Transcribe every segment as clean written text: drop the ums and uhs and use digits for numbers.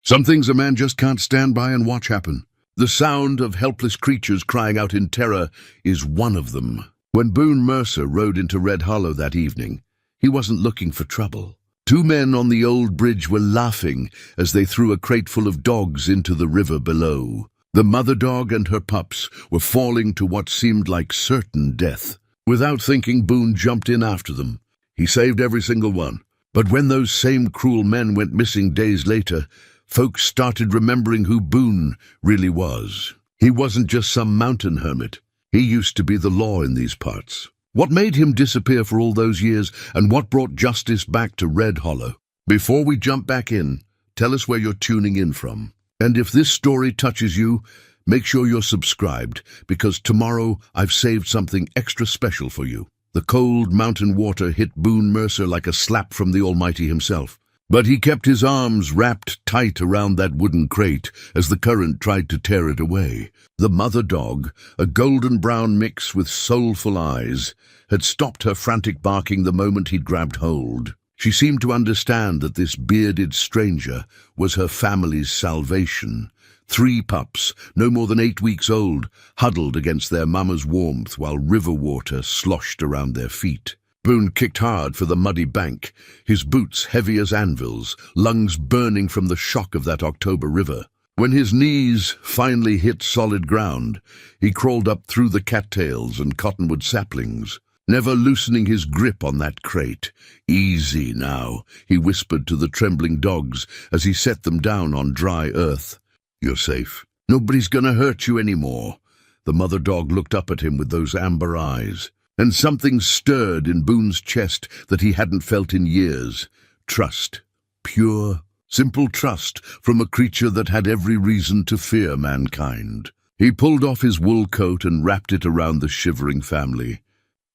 Some things a man just can't stand by and watch happen. The sound of helpless creatures crying out in terror is one of them. When Boone Mercer rode into Red Hollow that evening, he wasn't looking for trouble. Two men on the old bridge were laughing as they threw a crate full of dogs into the river below. The mother dog and her pups were falling to what seemed like certain death. Without thinking, Boone jumped in after them. He saved every single one. But when those same cruel men went missing days later, folks started remembering who Boone really was. He wasn't just some mountain hermit. He used to be the law in these parts. What made him disappear for all those years, and what brought justice back to Red Hollow? Before we jump back in, tell us where you're tuning in from. And if this story touches you, make sure you're subscribed, because tomorrow I've saved something extra special for you. The cold mountain water hit Boone Mercer like a slap from the Almighty himself. But he kept his arms wrapped tight around that wooden crate as the current tried to tear it away. The mother dog, a golden-brown mix with soulful eyes, had stopped her frantic barking the moment he'd grabbed hold. She seemed to understand that this bearded stranger was her family's salvation. 3 pups, no more than 8 weeks old, huddled against their mama's warmth while river water sloshed around their feet. Boone kicked hard for the muddy bank, his boots heavy as anvils, lungs burning from the shock of that October river. When his knees finally hit solid ground, he crawled up through the cattails and cottonwood saplings, never loosening his grip on that crate. "Easy now," he whispered to the trembling dogs as he set them down on dry earth. "You're safe. Nobody's gonna hurt you anymore." The mother dog looked up at him with those amber eyes, and something stirred in Boone's chest that he hadn't felt in years. Trust. Pure, simple trust from a creature that had every reason to fear mankind. He pulled off his wool coat and wrapped it around the shivering family,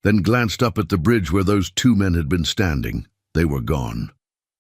then glanced up at the bridge where those 2 men had been standing. They were gone.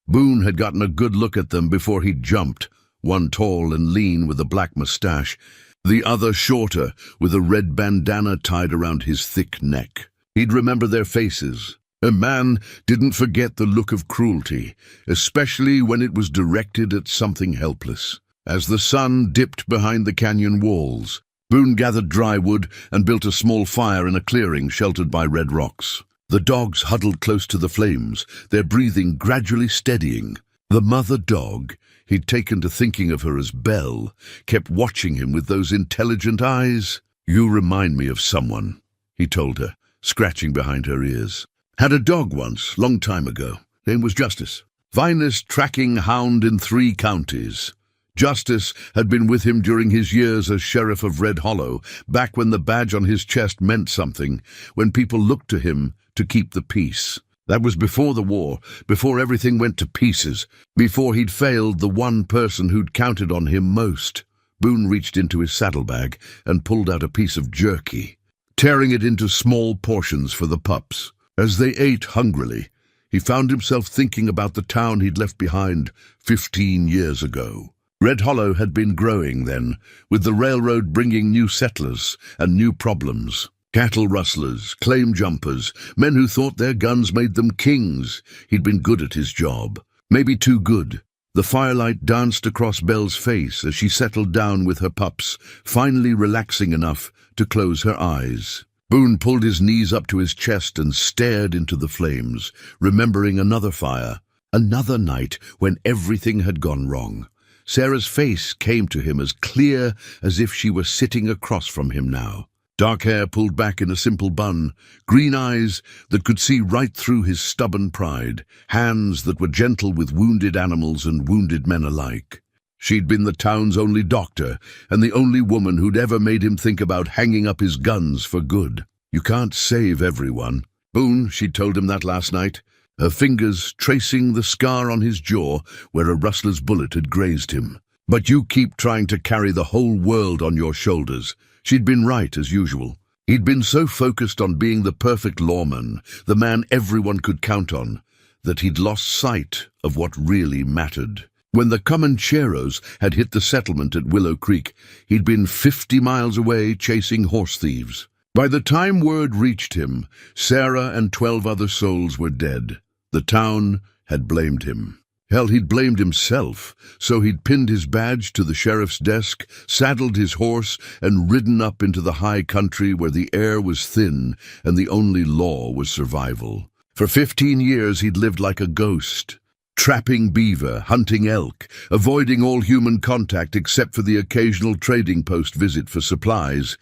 Boone had gotten a good look at them before he jumped, one tall and lean with a black mustache, the other shorter with a red bandana tied around his thick neck. He'd remember their faces. A man didn't forget the look of cruelty, especially when it was directed at something helpless. As the sun dipped behind the canyon walls, Boone gathered dry wood and built a small fire in a clearing sheltered by red rocks. The dogs huddled close to the flames, their breathing gradually steadying. The mother dog, he'd taken to thinking of her as Belle, kept watching him with those intelligent eyes. "You remind me of someone," he told her, scratching behind her ears. "Had a dog once, long time ago. Name was Justice. Finest tracking hound in 3 counties. Justice had been with him during his years as sheriff of Red Hollow, back when the badge on his chest meant something, when people looked to him to keep the peace. That was before the war, before everything went to pieces, before he'd failed the one person who'd counted on him most." Boone reached into his saddlebag and pulled out a piece of jerky, tearing it into small portions for the pups. As they ate hungrily, he found himself thinking about the town he'd left behind 15 years ago. Red Hollow had been growing then, with the railroad bringing new settlers and new problems. Cattle rustlers, claim jumpers, men who thought their guns made them kings. He'd been good at his job, maybe too good. The firelight danced across Belle's face as she settled down with her pups, finally relaxing enough to close her eyes. Boone pulled his knees up to his chest and stared into the flames, remembering another fire, another night when everything had gone wrong. Sarah's face came to him as clear as if she were sitting across from him now. Dark hair pulled back in a simple bun, green eyes that could see right through his stubborn pride, hands that were gentle with wounded animals and wounded men alike. She'd been the town's only doctor, and the only woman who'd ever made him think about hanging up his guns for good. "You can't save everyone." "Boone," she'd told him that last night, her fingers tracing the scar on his jaw where a rustler's bullet had grazed him. "But you keep trying to carry the whole world on your shoulders." She'd been right, as usual. He'd been so focused on being the perfect lawman, the man everyone could count on, that he'd lost sight of what really mattered. When the Comancheros had hit the settlement at Willow Creek, he'd been 50 miles away chasing horse thieves. By the time word reached him, Sarah and 12 other souls were dead. The town had blamed him. Hell, he'd blamed himself, so he'd pinned his badge to the sheriff's desk, saddled his horse, and ridden up into the high country where the air was thin and the only law was survival. For 15 years he'd lived like a ghost, trapping beaver, hunting elk, avoiding all human contact except for the occasional trading post visit for supplies.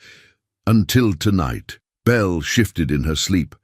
Until tonight, Belle shifted in her sleep,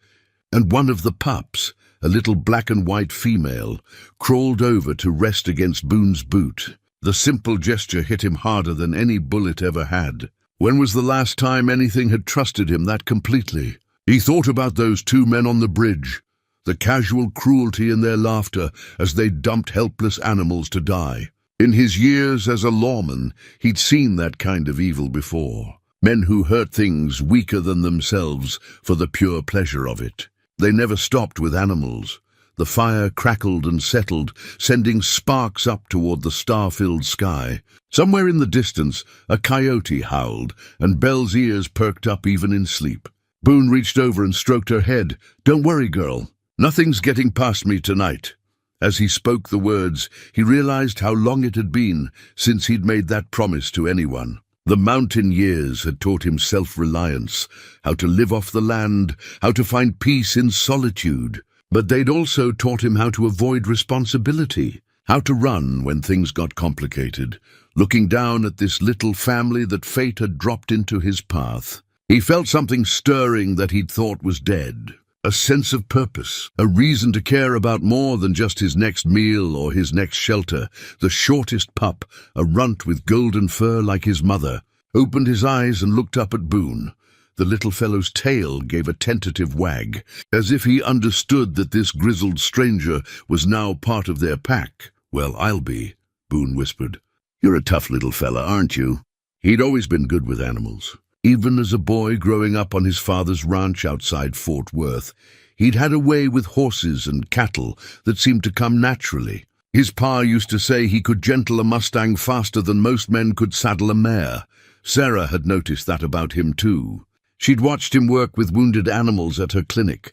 and one of the pups, a little black and white female, crawled over to rest against Boone's boot. The simple gesture hit him harder than any bullet ever had. When was the last time anything had trusted him that completely? He thought about those 2 men on the bridge, the casual cruelty in their laughter as they dumped helpless animals to die. In his years as a lawman, he'd seen that kind of evil before. Men who hurt things weaker than themselves for the pure pleasure of it. They never stopped with animals. The fire crackled and settled, sending sparks up toward the star-filled sky. Somewhere in the distance, a coyote howled, and Belle's ears perked up even in sleep. Boone reached over and stroked her head. "Don't worry, girl. Nothing's getting past me tonight." As he spoke the words, he realized how long it had been since he'd made that promise to anyone. The mountain years had taught him self-reliance, how to live off the land, how to find peace in solitude. But they'd also taught him how to avoid responsibility, how to run when things got complicated, looking down at this little family that fate had dropped into his path. He felt something stirring that he'd thought was dead. A sense of purpose, a reason to care about more than just his next meal or his next shelter. The shortest pup, a runt with golden fur like his mother, opened his eyes and looked up at Boone. The little fellow's tail gave a tentative wag, as if he understood that this grizzled stranger was now part of their pack. "Well, I'll be," Boone whispered. "You're a tough little fella, aren't you?" He'd always been good with animals. Even as a boy growing up on his father's ranch outside Fort Worth, he'd had a way with horses and cattle that seemed to come naturally. His pa used to say he could gentle a Mustang faster than most men could saddle a mare. Sarah had noticed that about him too. She'd watched him work with wounded animals at her clinic,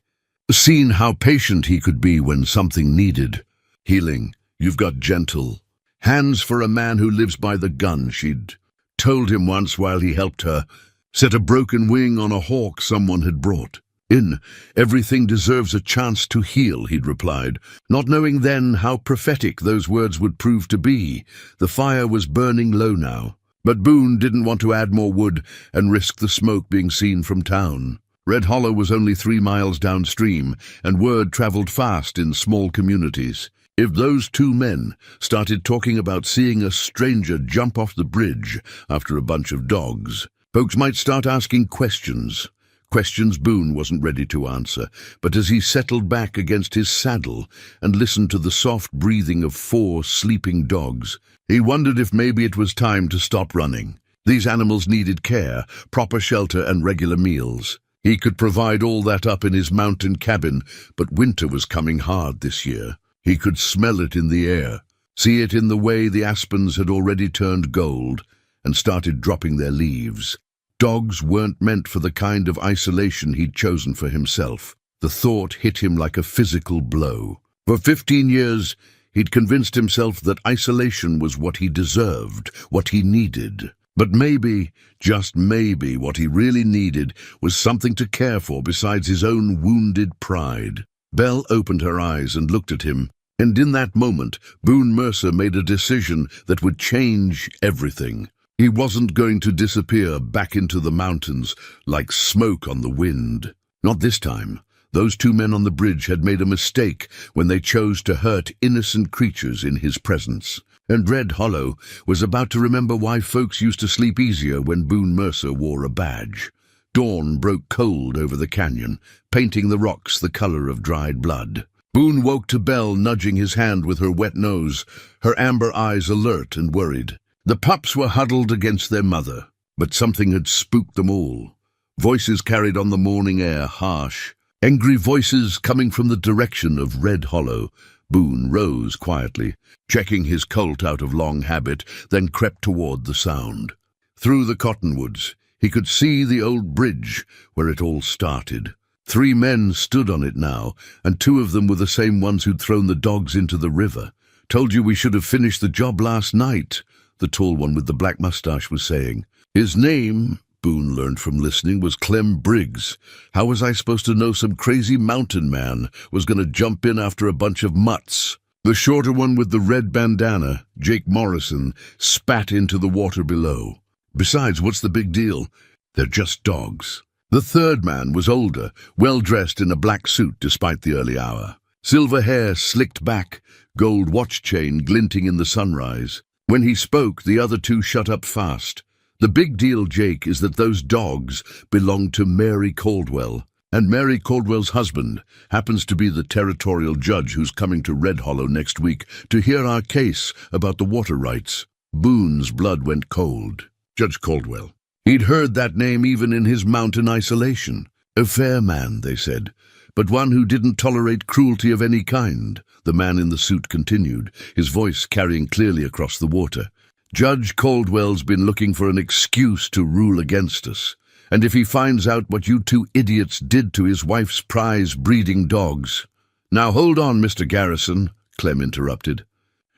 seen how patient he could be when something needed healing. "You've got gentle hands for a man who lives by the gun," she'd told him once while he helped her set a broken wing on a hawk someone had brought in. "Everything deserves a chance to heal," he'd replied, not knowing then how prophetic those words would prove to be. The fire was burning low now, but Boone didn't want to add more wood and risk the smoke being seen from town. Red Hollow was only 3 miles downstream, and word traveled fast in small communities. If those 2 men started talking about seeing a stranger jump off the bridge after a bunch of dogs, folks might start asking questions. Questions Boone wasn't ready to answer, but as he settled back against his saddle and listened to the soft breathing of 4 sleeping dogs, he wondered if maybe it was time to stop running. These animals needed care, proper shelter, and regular meals. He could provide all that up in his mountain cabin, but winter was coming hard this year. He could smell it in the air, see it in the way the aspens had already turned gold and started dropping their leaves. Dogs weren't meant for the kind of isolation he'd chosen for himself. The thought hit him like a physical blow. For 15 years, he'd convinced himself that isolation was what he deserved, what he needed. But maybe, just maybe, what he really needed was something to care for besides his own wounded pride. Belle opened her eyes and looked at him, and in that moment, Boone Mercer made a decision that would change everything. He wasn't going to disappear back into the mountains like smoke on the wind. Not this time. Those 2 men on the bridge had made a mistake when they chose to hurt innocent creatures in his presence. And Red Hollow was about to remember why folks used to sleep easier when Boone Mercer wore a badge. Dawn broke cold over the canyon, painting the rocks the color of dried blood. Boone woke to Belle nudging his hand with her wet nose, her amber eyes alert and worried. The pups were huddled against their mother, but something had spooked them all. Voices carried on the morning air, harsh, angry voices coming from the direction of Red Hollow. Boone rose quietly, checking his colt out of long habit, then crept toward the sound. Through the cottonwoods, he could see the old bridge where it all started. 3 men stood on it now, and 2 of them were the same ones who'd thrown the dogs into the river. Told you we should have finished the job last night, the tall one with the black mustache was saying. His name, Boone learned from listening, was Clem Briggs. How was I supposed to know some crazy mountain man was going to jump in after a bunch of mutts? The shorter one with the red bandana, Jake Morrison, spat into the water below. Besides, what's the big deal? They're just dogs. The third man was older, well-dressed in a black suit despite the early hour. Silver hair slicked back, gold watch chain glinting in the sunrise. When he spoke, the other two shut up fast. The big deal, Jake, is that those dogs belong to Mary Caldwell. And Mary Caldwell's husband happens to be the territorial judge who's coming to Red Hollow next week to hear our case about the water rights. Boone's blood went cold. Judge Caldwell. He'd heard that name even in his mountain isolation. A fair man, they said, but one who didn't tolerate cruelty of any kind, the man in the suit continued, his voice carrying clearly across the water. Judge Caldwell's been looking for an excuse to rule against us. And if he finds out what you two idiots did to his wife's prize breeding dogs— Now hold on, Mr. Garrison, Clem interrupted.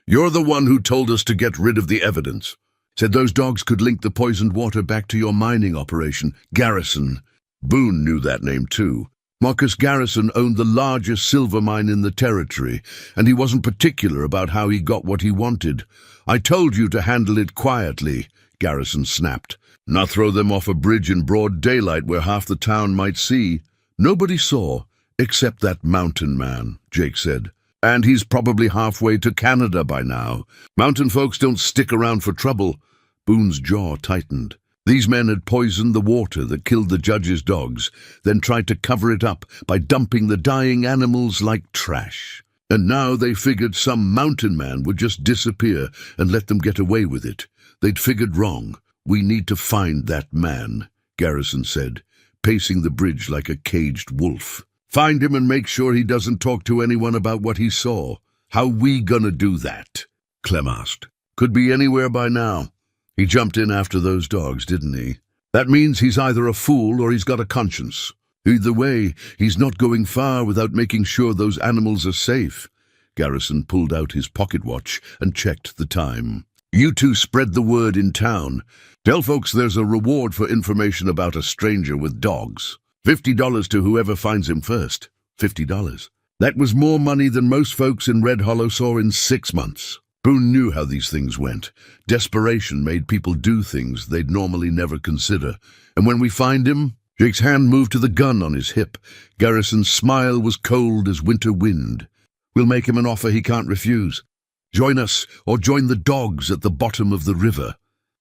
You're the one who told us to get rid of the evidence. Said those dogs could link the poisoned water back to your mining operation. Garrison. Boone knew that name too. Marcus Garrison owned the largest silver mine in the territory, and he wasn't particular about how he got what he wanted. I told you to handle it quietly, Garrison snapped. Not throw them off a bridge in broad daylight where half the town might see. Nobody saw, except that mountain man, Jake said. And he's probably halfway to Canada by now. Mountain folks don't stick around for trouble. Boone's jaw tightened. These men had poisoned the water that killed the judge's dogs, then tried to cover it up by dumping the dying animals like trash. And now they figured some mountain man would just disappear and let them get away with it. They'd figured wrong. We need to find that man, Garrison said, pacing the bridge like a caged wolf. Find him and make sure he doesn't talk to anyone about what he saw. How we gonna do that? Clem asked. Could be anywhere by now. He jumped in after those dogs, didn't he? That means he's either a fool or he's got a conscience. Either way, he's not going far without making sure those animals are safe. Garrison pulled out his pocket watch and checked the time. You two spread the word in town. Tell folks there's a reward for information about a stranger with dogs. $50 to whoever finds him first. $50. That was more money than most folks in Red Hollow saw in 6 months. Boone knew how these things went. Desperation made people do things they'd normally never consider. And when we find him— Jake's hand moved to the gun on his hip. Garrison's smile was cold as winter wind. We'll make him an offer he can't refuse. Join us, or join the dogs at the bottom of the river.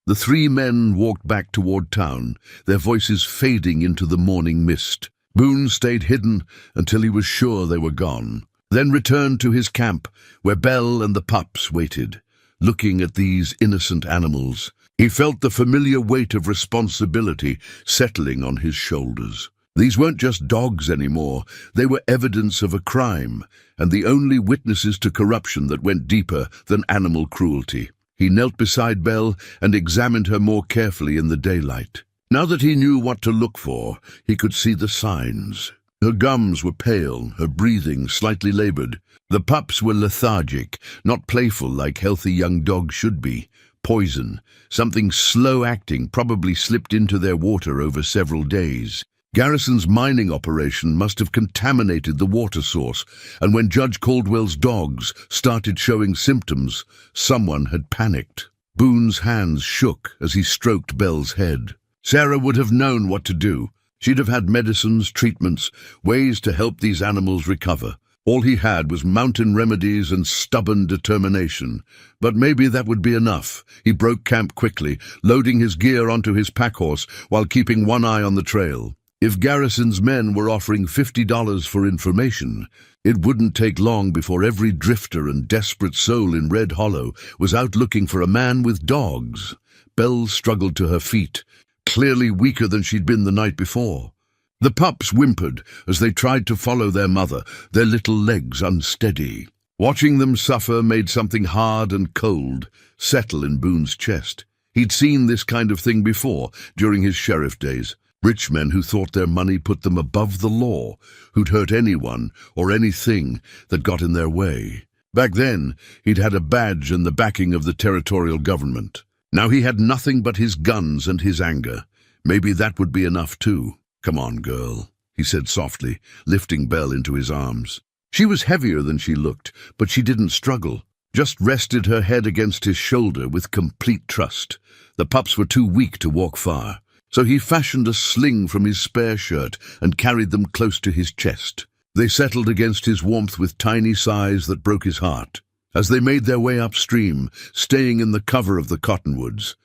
The three men walked back toward town, their voices fading into the morning mist. Boone stayed hidden until he was sure they were gone, then returned to his camp, where Belle and the pups waited, looking at these innocent animals. He felt the familiar weight of responsibility settling on his shoulders. These weren't just dogs anymore. They were evidence of a crime, and the only witnesses to corruption that went deeper than animal cruelty. He knelt beside Belle and examined her more carefully in the daylight. Now that he knew what to look for, he could see the signs. Her gums were pale, her breathing slightly labored. The pups were lethargic, not playful like healthy young dogs should be. Poison, something slow-acting, probably slipped into their water over several days. Garrison's mining operation must have contaminated the water source, and when Judge Caldwell's dogs started showing symptoms, someone had panicked. Boone's hands shook as he stroked Belle's head. Sarah would have known what to do. She'd have had medicines, treatments, ways to help these animals recover. All he had was mountain remedies and stubborn determination. But maybe that would be enough. He broke camp quickly, loading his gear onto his packhorse while keeping one eye on the trail. If Garrison's men were offering $50 for information, it wouldn't take long before every drifter and desperate soul in Red Hollow was out looking for a man with dogs. Belle struggled to her feet, clearly weaker than she'd been the night before. The pups whimpered as they tried to follow their mother, their little legs unsteady. Watching them suffer made something hard and cold settle in Boone's chest. He'd seen this kind of thing before during his sheriff days. Rich men who thought their money put them above the law, who'd hurt anyone or anything that got in their way. Back then, he'd had a badge and the backing of the territorial government. Now he had nothing but his guns and his anger. Maybe that would be enough too. "Come on, girl," he said softly, lifting Belle into his arms. She was heavier than she looked, but she didn't struggle, just rested her head against his shoulder with complete trust. The pups were too weak to walk far, so he fashioned a sling from his spare shirt and carried them close to his chest. They settled against his warmth with tiny sighs that broke his heart. As they made their way upstream, staying in the cover of the cottonwoods,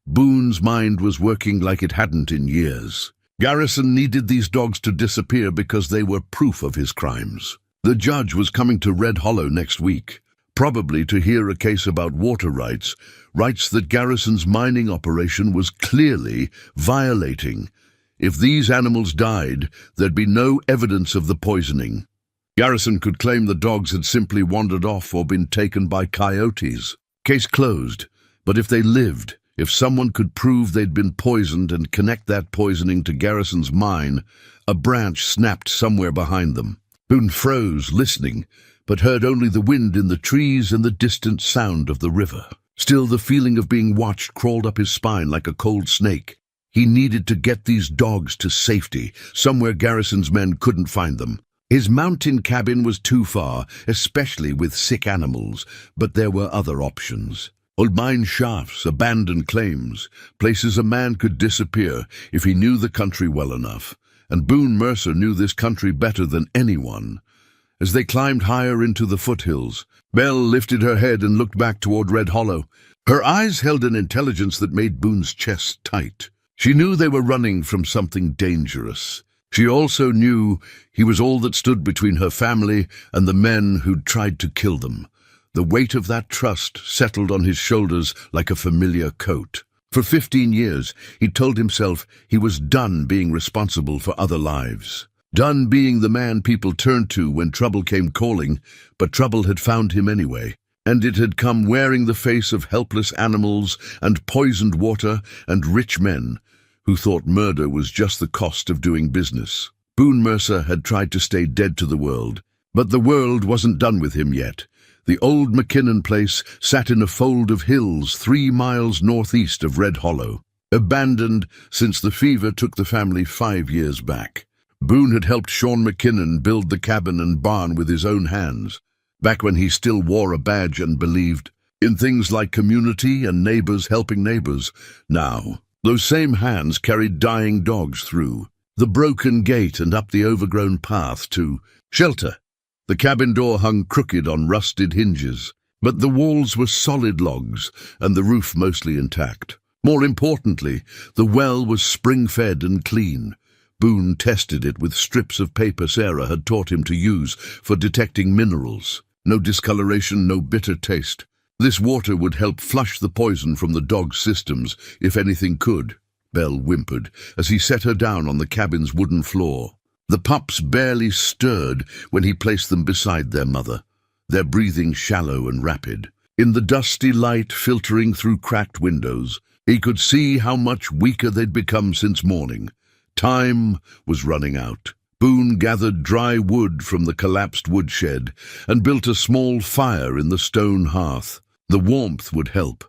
Boone's mind was working like it hadn't in years. Garrison needed these dogs to disappear because they were proof of his crimes. The judge was coming to Red Hollow next week, probably to hear a case about water rights that Garrison's mining operation was clearly violating. If these animals died, there'd be no evidence of the poisoning. Garrison could claim the dogs had simply wandered off or been taken by coyotes. Case closed. But if they lived, if someone could prove they'd been poisoned and connect that poisoning to Garrison's mine, a branch snapped somewhere behind them. Boone froze, listening, but heard only the wind in the trees and the distant sound of the river. Still, the feeling of being watched crawled up his spine like a cold snake. He needed to get these dogs to safety, somewhere Garrison's men couldn't find them. His mountain cabin was too far, especially with sick animals, but there were other options. Old mine shafts, abandoned claims, places a man could disappear if he knew the country well enough. And Boone Mercer knew this country better than anyone. As they climbed higher into the foothills, Belle lifted her head and looked back toward Red Hollow. Her eyes held an intelligence that made Boone's chest tight. She knew they were running from something dangerous. She also knew he was all that stood between her family and the men who'd tried to kill them. The weight of that trust settled on his shoulders like a familiar coat. For 15 years, he told himself he was done being responsible for other lives. Done being the man people turned to when trouble came calling, but trouble had found him anyway. And it had come wearing the face of helpless animals and poisoned water and rich men who thought murder was just the cost of doing business. Boone Mercer had tried to stay dead to the world, but the world wasn't done with him yet. The old McKinnon place sat in a fold of hills 3 miles northeast of Red Hollow, abandoned since the fever took the family 5 years back. Boone had helped Sean McKinnon build the cabin and barn with his own hands, back when he still wore a badge and believed in things like community and neighbors helping neighbors. Now, those same hands carried dying dogs through the broken gate and up the overgrown path to shelter. The cabin door hung crooked on rusted hinges, but the walls were solid logs and the roof mostly intact. More importantly, the well was spring-fed and clean. Boone tested it with strips of paper Sarah had taught him to use for detecting minerals. No discoloration, no bitter taste. This water would help flush the poison from the dog's systems, if anything could. Belle whimpered as he set her down on the cabin's wooden floor. The pups barely stirred when he placed them beside their mother, their breathing shallow and rapid. In the dusty light filtering through cracked windows, he could see how much weaker they'd become since morning. Time was running out. Boone gathered dry wood from the collapsed woodshed and built a small fire in the stone hearth. The warmth would help,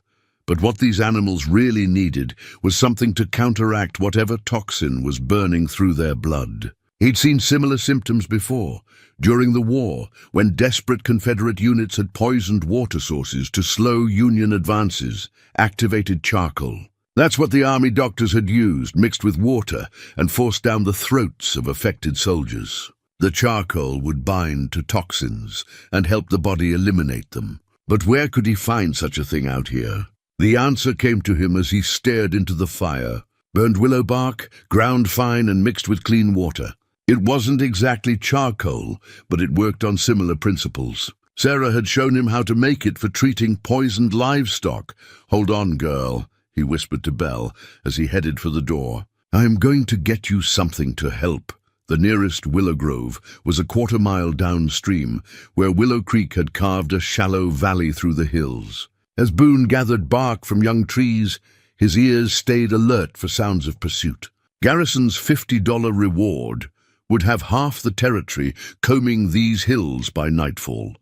but what these animals really needed was something to counteract whatever toxin was burning through their blood. He'd seen similar symptoms before, during the war, when desperate Confederate units had poisoned water sources to slow Union advances, activated charcoal. That's what the army doctors had used, mixed with water, and forced down the throats of affected soldiers. The charcoal would bind to toxins and help the body eliminate them. But where could he find such a thing out here? The answer came to him as he stared into the fire. Burned willow bark, ground fine and mixed with clean water. It wasn't exactly charcoal, but it worked on similar principles. Sarah had shown him how to make it for treating poisoned livestock. "Hold on, girl," he whispered to Belle as he headed for the door. "I'm going to get you something to help." The nearest willow grove was a quarter-mile downstream, where Willow Creek had carved a shallow valley through the hills. As Boone gathered bark from young trees, his ears stayed alert for sounds of pursuit. Garrison's $50 reward would have half the territory combing these hills by nightfall.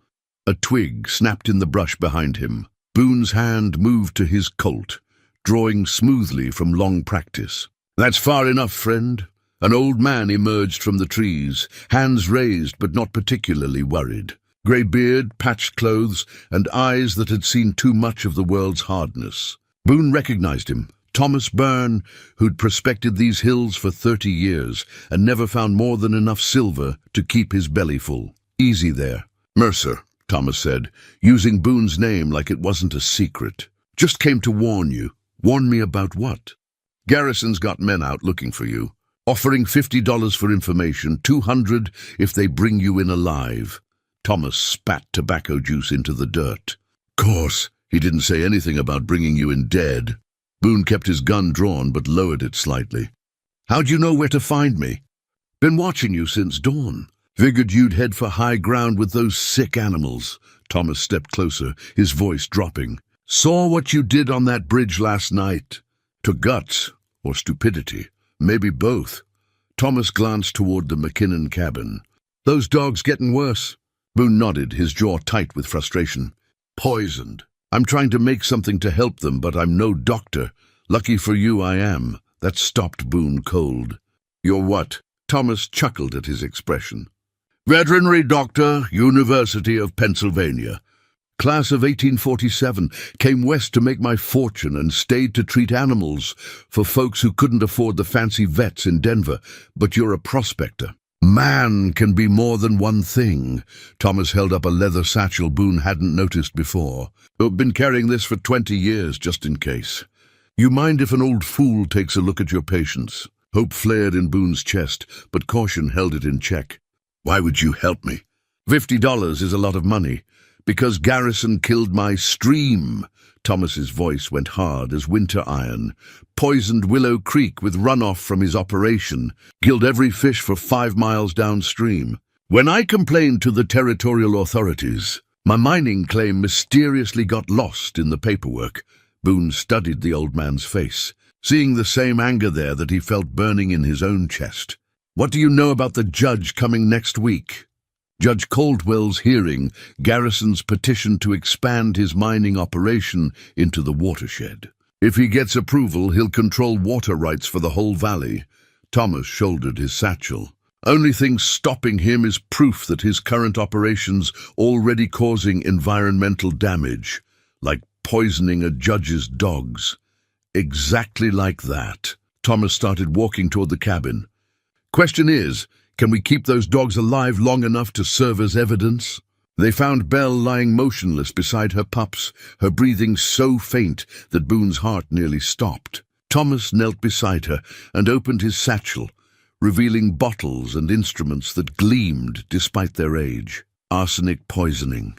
A twig snapped in the brush behind him. Boone's hand moved to his Colt, drawing smoothly from long practice. "That's far enough, friend." An old man emerged from the trees, hands raised but not particularly worried. Grey beard, patched clothes, and eyes that had seen too much of the world's hardness. Boone recognized him. Thomas Byrne, who'd prospected these hills for 30 years and never found more than enough silver to keep his belly full. "Easy there." "Mercer," Thomas said, using Boone's name like it wasn't a secret. "Just came to warn you." "Warn me about what?" "Garrison's got men out looking for you, offering $50 for information, $200 if they bring you in alive." Thomas spat tobacco juice into the dirt. "Course, he didn't say anything about bringing you in dead." Boone kept his gun drawn but lowered it slightly. "How'd you know where to find me?" "Been watching you since dawn. Figured you'd head for high ground with those sick animals." Thomas stepped closer, his voice dropping. "Saw what you did on that bridge last night. To guts, or stupidity, maybe both." Thomas glanced toward the McKinnon cabin. "Those dogs getting worse?" Boone nodded, his jaw tight with frustration. "Poisoned. I'm trying to make something to help them, but I'm no doctor. Lucky for you I am." That stopped Boone cold. "You're what?" Thomas chuckled at his expression. "Veterinary doctor, University of Pennsylvania. Class of 1847, came west to make my fortune and stayed to treat animals for folks who couldn't afford the fancy vets in Denver. But you're a prospector. Man can be more than one thing." Thomas held up a leather satchel Boone hadn't noticed before. "I've been carrying this for 20 years, just in case. You mind if an old fool takes a look at your patients?" Hope flared in Boone's chest, but caution held it in check. "Why would you help me?" $50 is a lot of money. "Because Garrison killed my stream." Thomas's voice went hard as winter iron. "Poisoned Willow Creek with runoff from his operation. Killed every fish for 5 miles downstream. When I complained to the territorial authorities, my mining claim mysteriously got lost in the paperwork." Boone studied the old man's face, seeing the same anger there that he felt burning in his own chest. "What do you know about the judge coming next week?" "Judge Caldwell's hearing Garrison's petition to expand his mining operation into the watershed. If he gets approval, he'll control water rights for the whole valley." Thomas shouldered his satchel. "Only thing stopping him is proof that his current operation's already causing environmental damage, like poisoning a judge's dogs." "Exactly like that." Thomas started walking toward the cabin. "Question is, can we keep those dogs alive long enough to serve as evidence?" They found Belle lying motionless beside her pups, her breathing so faint that Boone's heart nearly stopped. Thomas knelt beside her and opened his satchel, revealing bottles and instruments that gleamed despite their age. "Arsenic poisoning,"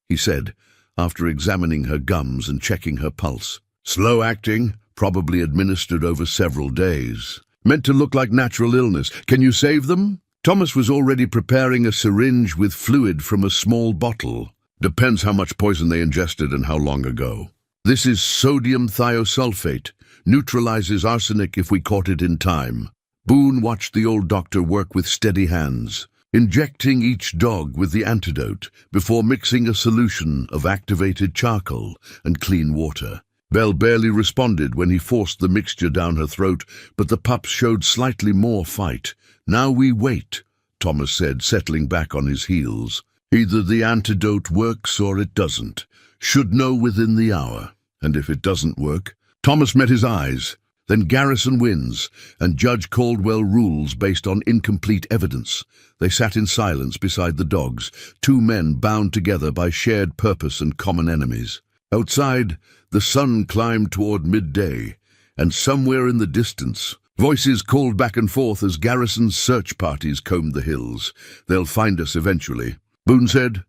he said, after examining her gums and checking her pulse. "Slow acting, probably administered over several days. Meant to look like natural illness. Can you save them?" Thomas was already preparing a syringe with fluid from a small bottle. "Depends how much poison they ingested and how long ago. This is sodium thiosulfate. Neutralizes arsenic if we caught it in time." Boone watched the old doctor work with steady hands, injecting each dog with the antidote before mixing a solution of activated charcoal and clean water. Belle barely responded when he forced the mixture down her throat, but the pups showed slightly more fight. "Now we wait," Thomas said, settling back on his heels. "Either the antidote works or it doesn't. Should know within the hour. And if it doesn't work..." Thomas met his eyes. "Then Garrison wins, and Judge Caldwell rules based on incomplete evidence." They sat in silence beside the dogs, two men bound together by shared purpose and common enemies. Outside, the sun climbed toward midday, and somewhere in the distance, voices called back and forth as Garrison's search parties combed the hills. "They'll find us eventually," Boone said.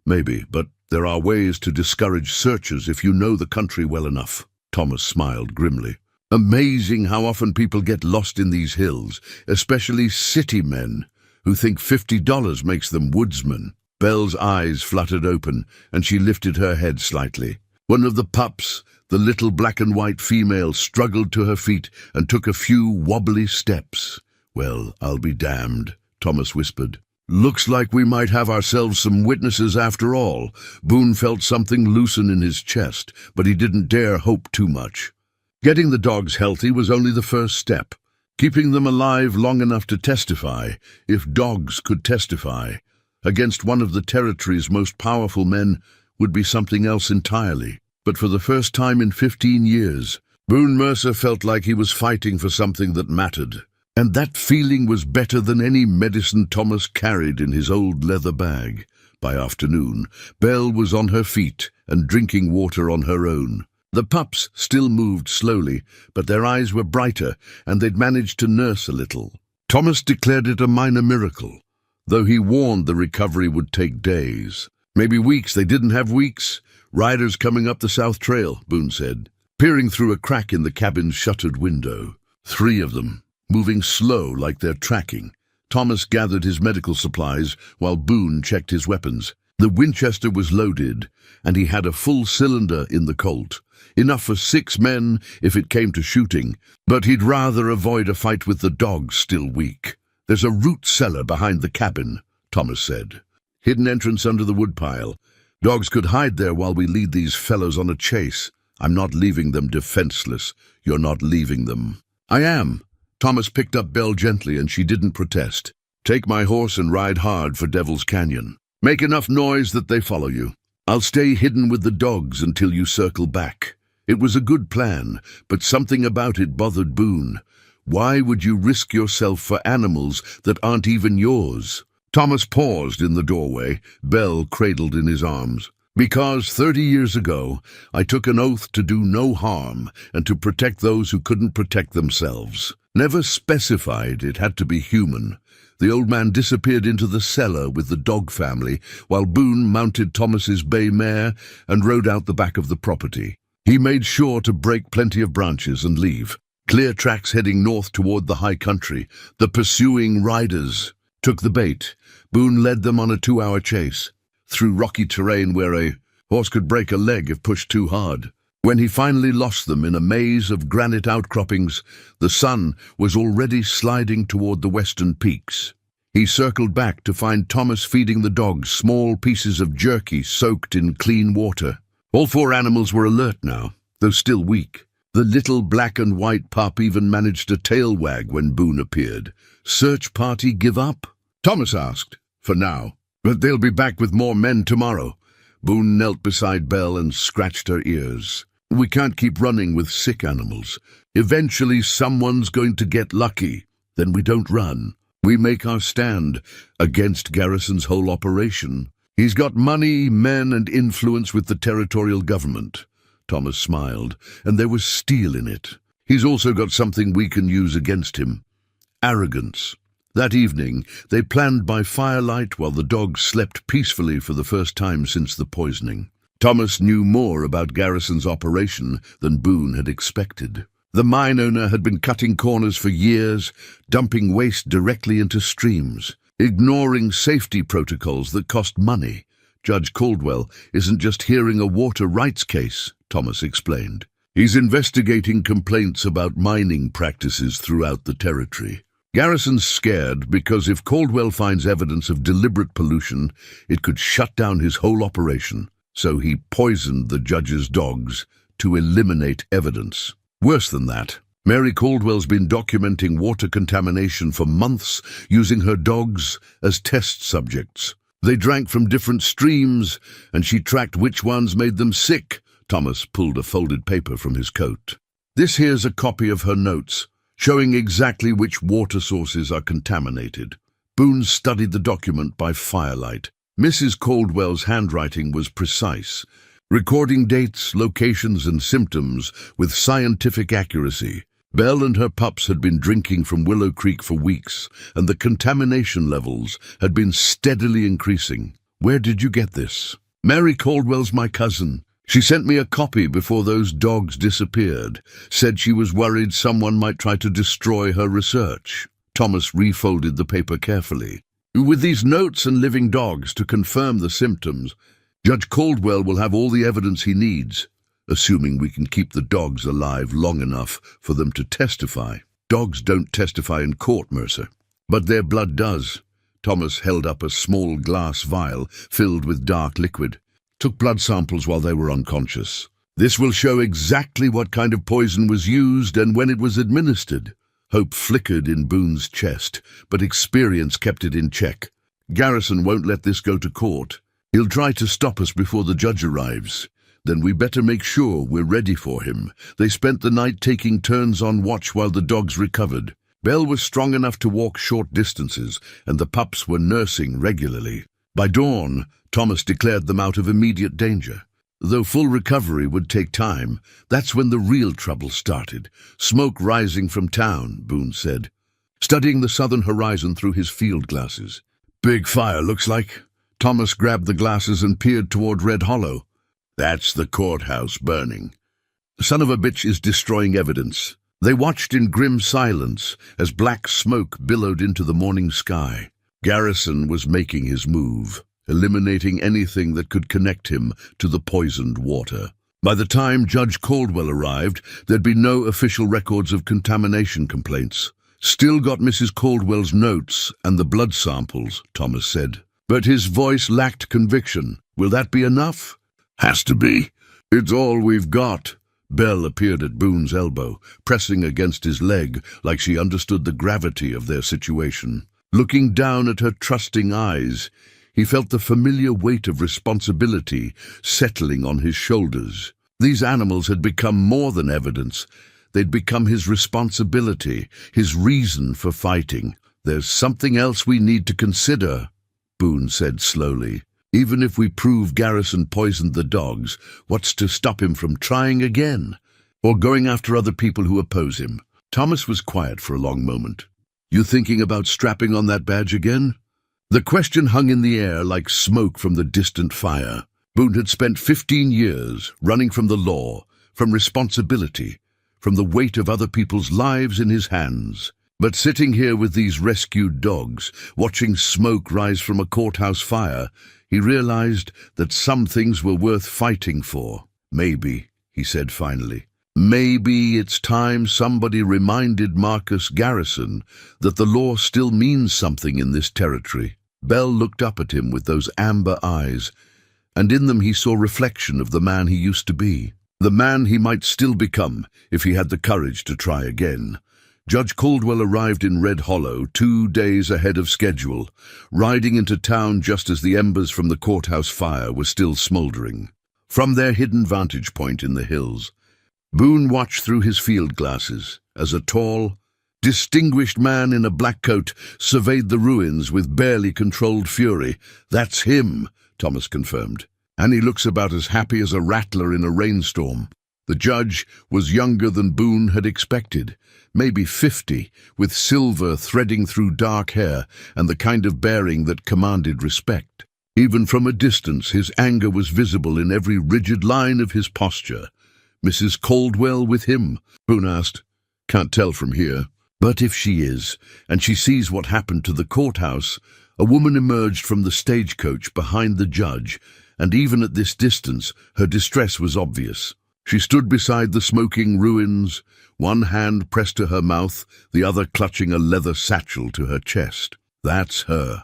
"Maybe, but there are ways to discourage searchers if you know the country well enough." Thomas smiled grimly. "Amazing how often people get lost in these hills, especially city men, who think $50 makes them woodsmen." Belle's eyes fluttered open, and she lifted her head slightly. One of the pups, the little black and white female, struggled to her feet and took a few wobbly steps. "Well, I'll be damned," Thomas whispered. Looks like we might have ourselves some witnesses after all. Boone felt something loosen in his chest, but he didn't dare hope too much. Getting the dogs healthy was only the first step. Keeping them alive long enough to testify, if dogs could testify, against one of the territory's most powerful men would be something else entirely. But for the first time in 15 years, Boone Mercer felt like he was fighting for something that mattered. And that feeling was better than any medicine Thomas carried in his old leather bag. By afternoon, Belle was on her feet and drinking water on her own. The pups still moved slowly, but their eyes were brighter, and they'd managed to nurse a little. Thomas declared it a minor miracle, though he warned the recovery would take days. Maybe weeks. They didn't have weeks. Riders coming up the South Trail, Boone said, peering through a crack in the cabin's shuttered window. 3 of them, moving slow like they're tracking. Thomas gathered his medical supplies while Boone checked his weapons. The Winchester was loaded, and he had a full cylinder in the Colt. Enough for 6 men if it came to shooting, but he'd rather avoid a fight with the dogs still weak. There's a root cellar behind the cabin, Thomas said. Hidden entrance under the woodpile. Dogs could hide there while we lead these fellows on a chase. I'm not leaving them defenseless. You're not leaving them. I am. Thomas picked up Belle gently, and she didn't protest. Take my horse and ride hard for Devil's Canyon. Make enough noise that they follow you. I'll stay hidden with the dogs until you circle back. It was a good plan, but something about it bothered Boone. Why would you risk yourself for animals that aren't even yours? Thomas paused in the doorway, Belle cradled in his arms. Because 30 years ago, I took an oath to do no harm and to protect those who couldn't protect themselves. Never specified it had to be human. The old man disappeared into the cellar with the dog family, while Boone mounted Thomas's bay mare and rode out the back of the property. He made sure to break plenty of branches and leave. Clear tracks heading north toward the high country. The pursuing riders took the bait. Boone led them on a 2-hour chase, through rocky terrain where a horse could break a leg if pushed too hard. When he finally lost them in a maze of granite outcroppings, the sun was already sliding toward the western peaks. He circled back to find Thomas feeding the dogs small pieces of jerky soaked in clean water. All 4 animals were alert now, though still weak. The little black and white pup even managed a tail wag when Boone appeared. Search party give up? Thomas asked. For now. But they'll be back with more men tomorrow. Boone knelt beside Belle and scratched her ears. We can't keep running with sick animals. Eventually someone's going to get lucky. Then we don't run. We make our stand against Garrison's whole operation. He's got money, men, and influence with the territorial government. Thomas smiled, and there was steel in it. He's also got something we can use against him. Arrogance. That evening, they planned by firelight while the dogs slept peacefully for the first time since the poisoning. Thomas knew more about Garrison's operation than Boone had expected. The mine owner had been cutting corners for years, dumping waste directly into streams, ignoring safety protocols that cost money. Judge Caldwell isn't just hearing a water rights case, Thomas explained. He's investigating complaints about mining practices throughout the territory. Garrison's scared because if Caldwell finds evidence of deliberate pollution, it could shut down his whole operation. So he poisoned the judge's dogs to eliminate evidence. Worse than that, Mary Caldwell's been documenting water contamination for months, using her dogs as test subjects. They drank from different streams, and she tracked which ones made them sick. Thomas pulled a folded paper from his coat. This here's a copy of her notes, showing exactly which water sources are contaminated. Boone studied the document by firelight. Mrs. Caldwell's handwriting was precise, recording dates, locations, and symptoms with scientific accuracy. Belle and her pups had been drinking from Willow Creek for weeks, and the contamination levels had been steadily increasing. Where did you get this? Mary Caldwell's my cousin. She sent me a copy before those dogs disappeared, said she was worried someone might try to destroy her research. Thomas refolded the paper carefully. With these notes and living dogs to confirm the symptoms, Judge Caldwell will have all the evidence he needs, assuming we can keep the dogs alive long enough for them to testify. Dogs don't testify in court, Mercer, but their blood does. Thomas held up a small glass vial filled with dark liquid. Took blood samples while they were unconscious. This will show exactly what kind of poison was used and when it was administered. Hope flickered in Boone's chest, but experience kept it in check. Garrison won't let this go to court. He'll try to stop us before the judge arrives. Then we better make sure we're ready for him. They spent the night taking turns on watch while the dogs recovered. Belle was strong enough to walk short distances, and the pups were nursing regularly. By dawn, Thomas declared them out of immediate danger. Though full recovery would take time, that's when the real trouble started. Smoke rising from town, Boone said, studying the southern horizon through his field glasses. Big fire, looks like. Thomas grabbed the glasses and peered toward Red Hollow. That's the courthouse burning. Son of a bitch is destroying evidence. They watched in grim silence as black smoke billowed into the morning sky. Garrison was making his move, eliminating anything that could connect him to the poisoned water. By the time Judge Caldwell arrived, there'd be no official records of contamination complaints. Still got Mrs. Caldwell's notes and the blood samples, Thomas said. But his voice lacked conviction. Will that be enough? Has to be. It's all we've got. Belle appeared at Boone's elbow, pressing against his leg like she understood the gravity of their situation. Looking down at her trusting eyes, he felt the familiar weight of responsibility settling on his shoulders. These animals had become more than evidence. They'd become his responsibility, his reason for fighting. There's something else we need to consider, Boone said slowly. Even if we prove Garrison poisoned the dogs, what's to stop him from trying again? Or going after other people who oppose him? Thomas was quiet for a long moment. You thinking about strapping on that badge again? The question hung in the air like smoke from the distant fire. Boone had spent 15 years running from the law, from responsibility, from the weight of other people's lives in his hands. But sitting here with these rescued dogs, watching smoke rise from a courthouse fire, he realized that some things were worth fighting for. Maybe, he said finally, maybe it's time somebody reminded Marcus Garrison that the law still means something in this territory. Belle looked up at him with those amber eyes, and in them he saw reflection of the man he used to be, the man he might still become if he had the courage to try again. Judge Caldwell arrived in Red Hollow 2 days ahead of schedule, riding into town just as the embers from the courthouse fire were still smoldering. From their hidden vantage point in the hills, Boone watched through his field glasses as a tall, distinguished man in a black coat surveyed the ruins with barely controlled fury. That's him, Thomas confirmed, and he looks about as happy as a rattler in a rainstorm. The judge was younger than Boone had expected, maybe 50, with silver threading through dark hair and the kind of bearing that commanded respect. Even from a distance, his anger was visible in every rigid line of his posture. Mrs. Caldwell with him? Boone asked. Can't tell from here. But if she is, and she sees what happened to the courthouse, a woman emerged from the stagecoach behind the judge, and even at this distance, her distress was obvious. She stood beside the smoking ruins, one hand pressed to her mouth, the other clutching a leather satchel to her chest. That's her,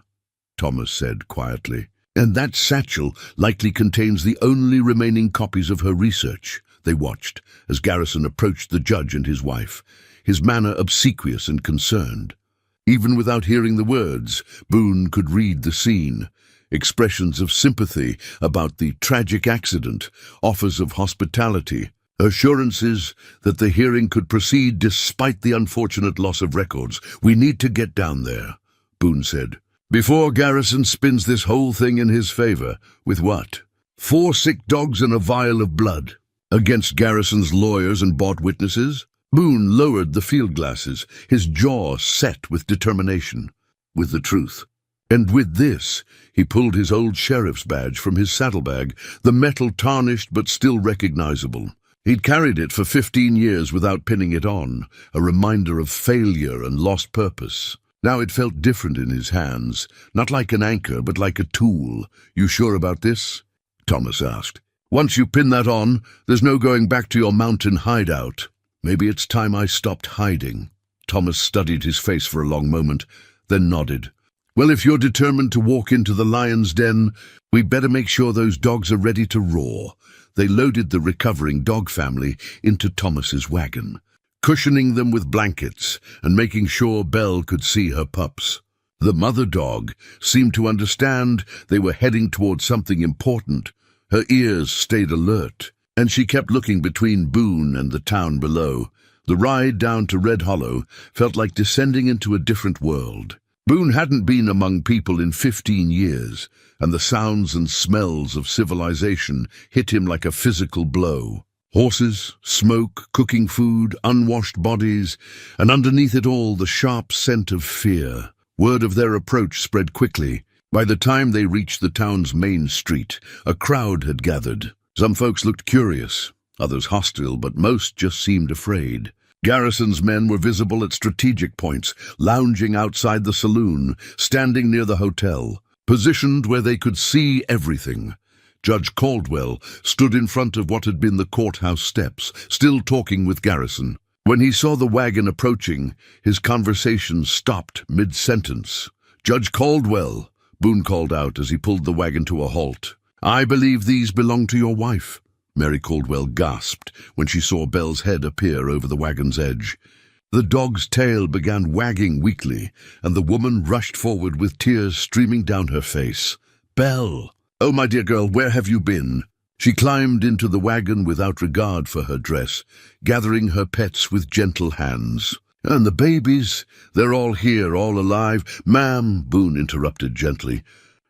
Thomas said quietly. And that satchel likely contains the only remaining copies of her research. They watched as Garrison approached the judge and his wife, his manner obsequious and concerned. Even without hearing the words, Boone could read the scene. Expressions of sympathy about the tragic accident, offers of hospitality, assurances that the hearing could proceed despite the unfortunate loss of records. We need to get down there, Boone said, before Garrison spins this whole thing in his favor. With what? 4 sick dogs and a vial of blood. Against Garrison's lawyers and bought witnesses? Boone lowered the field glasses, his jaw set with determination. With the truth. And with this, he pulled his old sheriff's badge from his saddlebag, the metal tarnished but still recognizable. He'd carried it for 15 years without pinning it on, a reminder of failure and lost purpose. Now it felt different in his hands, not like an anchor, but like a tool. You sure about this? Thomas asked. Once you pin that on, there's no going back to your mountain hideout. Maybe it's time I stopped hiding. Thomas studied his face for a long moment, then nodded. Well, if you're determined to walk into the lion's den, we better make sure those dogs are ready to roar. They loaded the recovering dog family into Thomas's wagon, cushioning them with blankets and making sure Belle could see her pups. The mother dog seemed to understand they were heading towards something important. Her ears stayed alert, and she kept looking between Boone and the town below. The ride down to Red Hollow felt like descending into a different world. Boone hadn't been among people in 15 years, and the sounds and smells of civilization hit him like a physical blow. Horses, smoke, cooking food, unwashed bodies, and underneath it all the sharp scent of fear. Word of their approach spread quickly. By the time they reached the town's main street, a crowd had gathered. Some folks looked curious, others hostile, but most just seemed afraid. Garrison's men were visible at strategic points, lounging outside the saloon, standing near the hotel, positioned where they could see everything. Judge Caldwell stood in front of what had been the courthouse steps, still talking with Garrison. When he saw the wagon approaching, his conversation stopped mid-sentence. "Judge Caldwell," Boone called out as he pulled the wagon to a halt. "I believe these belong to your wife." Mary Caldwell gasped when she saw Belle's head appear over the wagon's edge. The dog's tail began wagging weakly, and the woman rushed forward with tears streaming down her face. "Belle! Oh, my dear girl, where have you been?" She climbed into the wagon without regard for her dress, gathering her pets with gentle hands. "And the babies? They're all here, all alive." "Ma'am," Boone interrupted gently,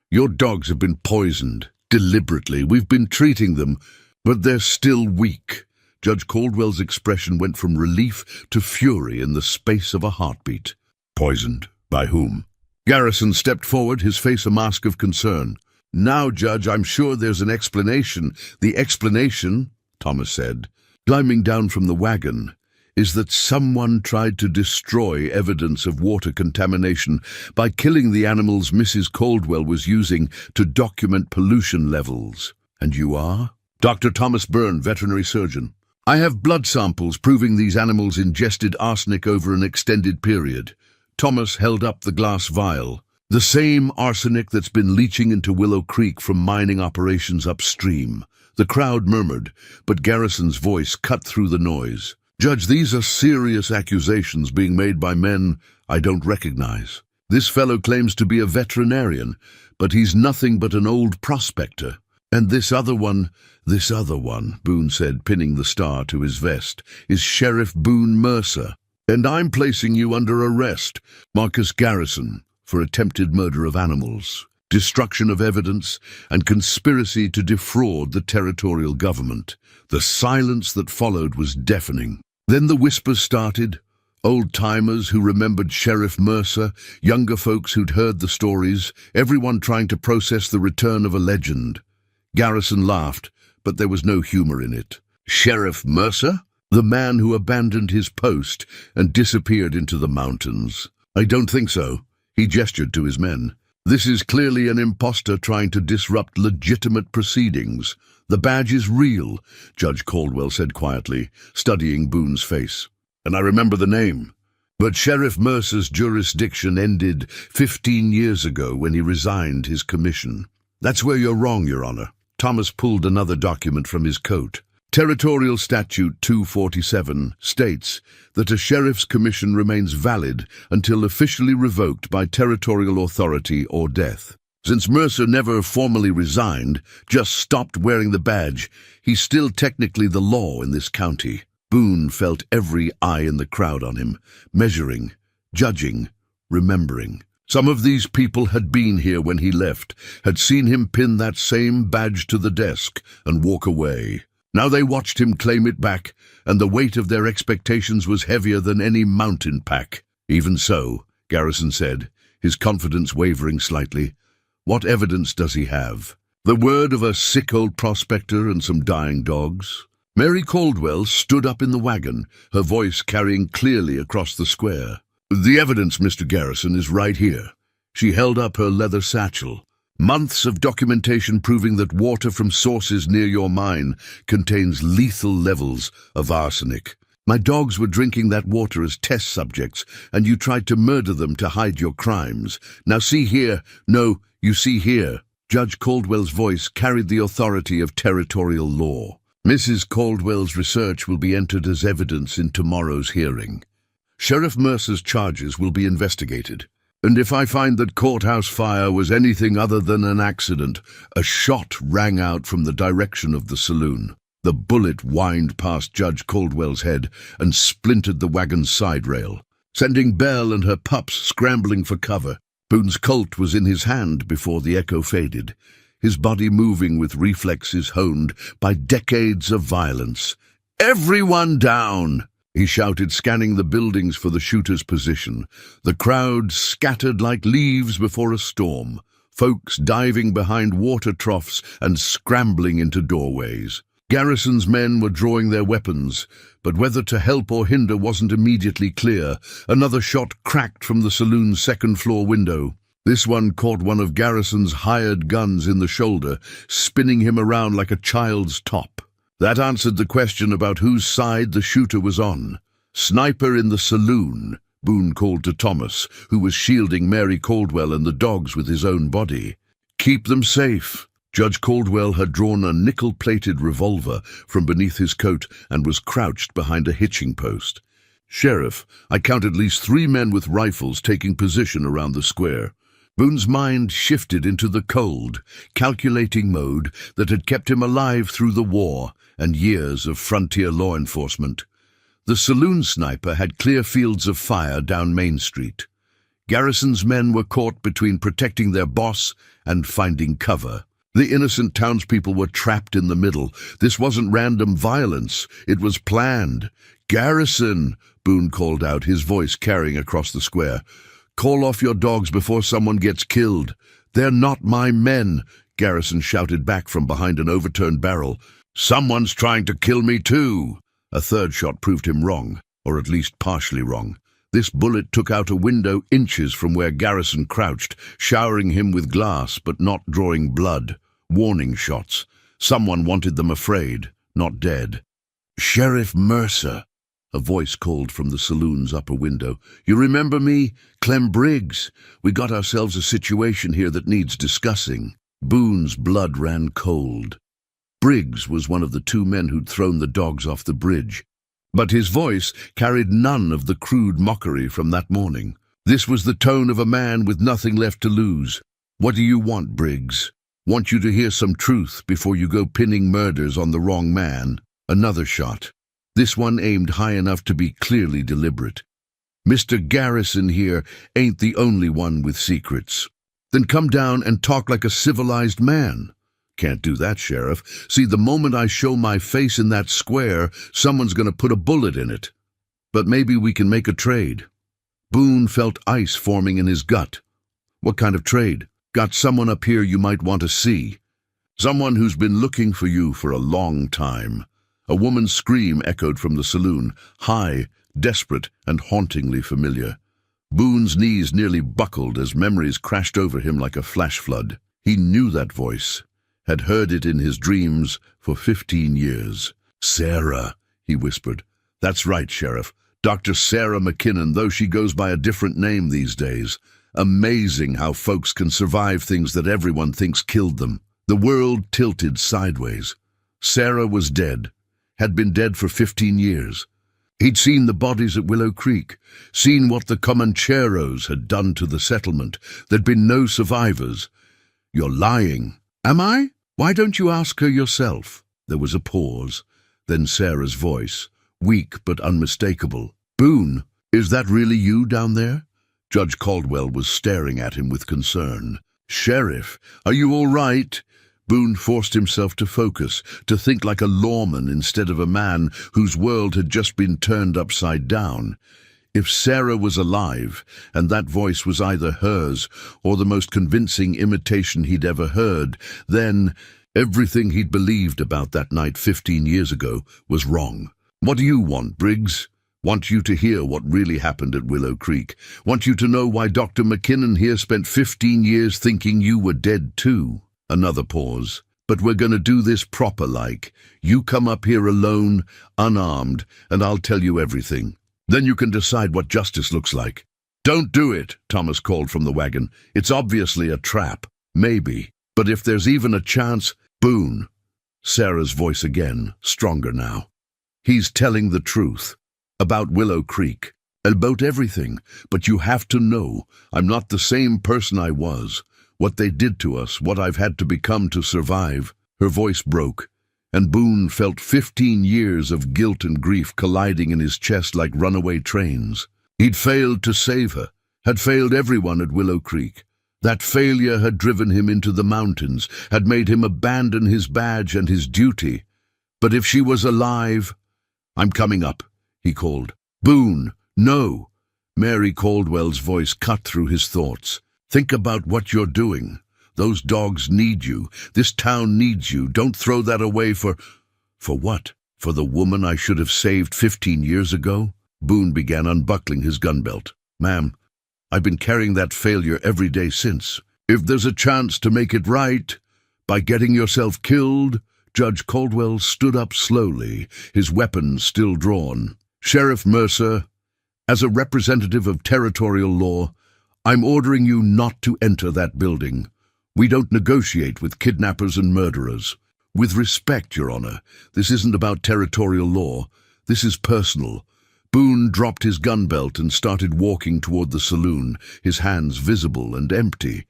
"your dogs have been poisoned, deliberately. We've been treating them, but they're still weak." Judge Caldwell's expression went from relief to fury in the space of a heartbeat. "Poisoned? By whom?" Garrison stepped forward, his face a mask of concern. "Now, Judge, I'm sure there's an explanation." "The explanation," Thomas said, climbing down from the wagon, "is that someone tried to destroy evidence of water contamination by killing the animals Mrs. Caldwell was using to document pollution levels." "And you are?" "Dr. Thomas Byrne, veterinary surgeon. I have blood samples proving these animals ingested arsenic over an extended period." Thomas held up the glass vial. "The same arsenic that's been leaching into Willow Creek from mining operations upstream." The crowd murmured, but Garrison's voice cut through the noise. "Judge, these are serious accusations being made by men I don't recognize. This fellow claims to be a veterinarian, but he's nothing but an old prospector. And this other one, Boone said, pinning the star to his vest, is Sheriff Boone Mercer. And I'm placing you under arrest, Marcus Garrison, for attempted murder of animals, destruction of evidence, and conspiracy to defraud the territorial government." The silence that followed was deafening. Then the whispers started. Old-timers who remembered Sheriff Mercer, younger folks who'd heard the stories, everyone trying to process the return of a legend. Garrison laughed, but there was no humor in it. "Sheriff Mercer? The man who abandoned his post and disappeared into the mountains?" "I don't think so." He gestured to his men. "This is clearly an imposter trying to disrupt legitimate proceedings. The badge is real," Judge Caldwell said quietly, studying Boone's face. "And I remember the name. But Sheriff Mercer's jurisdiction ended 15 years ago when he resigned his commission." "That's where you're wrong, Your Honor." Thomas pulled another document from his coat. Territorial Statute 247 states that a sheriff's commission remains valid until officially revoked by territorial authority or death. Since Mercer never formally resigned, just stopped wearing the badge, he's still technically the law in this county. Boone felt every eye in the crowd on him, measuring, judging, remembering. Some of these people had been here when he left, had seen him pin that same badge to the desk and walk away. Now they watched him claim it back, and the weight of their expectations was heavier than any mountain pack. "Even so," Garrison said, his confidence wavering slightly, "what evidence does he have? The word of a sick old prospector and some dying dogs?" Mary Caldwell stood up in the wagon, her voice carrying clearly across the square. "The evidence, Mr. Garrison, is right here." She held up her leather satchel. "Months of documentation proving that water from sources near your mine contains lethal levels of arsenic. My dogs were drinking that water as test subjects, and you tried to murder them to hide your crimes. Now see here. No, you see here." Judge Caldwell's voice carried the authority of territorial law. "Mrs. Caldwell's research will be entered as evidence in tomorrow's hearing. Sheriff Mercer's charges will be investigated. And if I find that courthouse fire was anything other than an accident," a shot rang out from the direction of the saloon. The bullet whined past Judge Caldwell's head and splintered the wagon's side rail, sending Belle and her pups scrambling for cover. Boone's Colt was in his hand before the echo faded, his body moving with reflexes honed by decades of violence. "Everyone down!" he shouted, scanning the buildings for the shooter's position. The crowd scattered like leaves before a storm, folks diving behind water troughs and scrambling into doorways. Garrison's men were drawing their weapons, but whether to help or hinder wasn't immediately clear. Another shot cracked from the saloon's second-floor window. This one caught one of Garrison's hired guns in the shoulder, spinning him around like a child's top. That answered the question about whose side the shooter was on. "Sniper in the saloon," Boone called to Thomas, who was shielding Mary Caldwell and the dogs with his own body. "Keep them safe." Judge Caldwell had drawn a nickel-plated revolver from beneath his coat and was crouched behind a hitching post. "Sheriff, I count at least 3 men with rifles taking position around the square." Boone's mind shifted into the cold, calculating mode that had kept him alive through the war and years of frontier law enforcement. The saloon sniper had clear fields of fire down Main Street. Garrison's men were caught between protecting their boss and finding cover. The innocent townspeople were trapped in the middle. This wasn't random violence, it was planned. "Garrison," Boone called out, his voice carrying across the square. "Call off your dogs before someone gets killed." "They're not my men," Garrison shouted back from behind an overturned barrel. "Someone's trying to kill me too." A third shot proved him wrong, or at least partially wrong. This bullet took out a window inches from where Garrison crouched, showering him with glass but not drawing blood. Warning shots. Someone wanted them afraid, not dead. "Sheriff Mercer," a voice called from the saloon's upper window. "You remember me? Clem Briggs. We got ourselves a situation here that needs discussing." Boone's blood ran cold. Briggs was one of the 2 men who'd thrown the dogs off the bridge. But his voice carried none of the crude mockery from that morning. This was the tone of a man with nothing left to lose. "What do you want, Briggs?" "Want you to hear some truth before you go pinning murders on the wrong man." Another shot. This one aimed high enough to be clearly deliberate. "Mr. Garrison here ain't the only one with secrets." "Then come down and talk like a civilized man." "Can't do that, Sheriff. See, the moment I show my face in that square, someone's going to put a bullet in it. But maybe we can make a trade." Boone felt ice forming in his gut. "What kind of trade?" "Got someone up here you might want to see. Someone who's been looking for you for a long time." A woman's scream echoed from the saloon, high, desperate, and hauntingly familiar. Boone's knees nearly buckled as memories crashed over him like a flash flood. He knew that voice, had heard it in his dreams for 15 years. "Sarah," he whispered. "That's right, Sheriff. Dr. Sarah McKinnon, though she goes by a different name these days. Amazing how folks can survive things that everyone thinks killed them." The world tilted sideways. Sarah was dead, had been dead for 15 years. He'd seen the bodies at Willow Creek, seen what the Comancheros had done to the settlement. There'd been no survivors. "You're lying." "Am I? Why don't you ask her yourself?" There was a pause, then Sarah's voice, weak but unmistakable. "Boone, is that really you down there?" Judge Caldwell was staring at him with concern. "Sheriff, are you all right?" Boone forced himself to focus, to think like a lawman instead of a man whose world had just been turned upside down. If Sarah was alive, and that voice was either hers or the most convincing imitation he'd ever heard, then everything he'd believed about that night 15 years ago was wrong. "What do you want, Briggs?" "Want you to hear what really happened at Willow Creek. Want you to know why Dr. McKinnon here spent 15 years thinking you were dead too." Another pause. But we're gonna do this proper-like. You come up here alone, unarmed, and I'll tell you everything. Then you can decide what justice looks like." "Don't do it," Thomas called from the wagon. "It's obviously a trap." "Maybe. But if there's even a chance—" "Boone." Sarah's voice again, stronger now. "He's telling the truth. About Willow Creek. About everything. But you have to know, I'm not the same person I was. What they did to us, what I've had to become to survive." Her voice broke, and Boone felt 15 years of guilt and grief colliding in his chest like runaway trains. He'd failed to save her, had failed everyone at Willow Creek. That failure had driven him into the mountains, had made him abandon his badge and his duty. But if she was alive— "I'm coming up," he called. "Boone, no!" Mary Caldwell's voice cut through his thoughts. "Think about what you're doing. Those dogs need you. This town needs you. Don't throw that away for— "For what? For the woman I should have saved 15 years ago?" Boone began unbuckling his gun belt. "Ma'am, I've been carrying that failure every day since. If there's a chance to make it right, by getting yourself killed—" Judge Caldwell stood up slowly, his weapon still drawn. "Sheriff Mercer, as a representative of territorial law, I'm ordering you not to enter that building. We don't negotiate with kidnappers and murderers. With respect, Your Honor, this isn't about territorial law. This is personal." Boone dropped his gun belt and started walking toward the saloon, his hands visible and empty.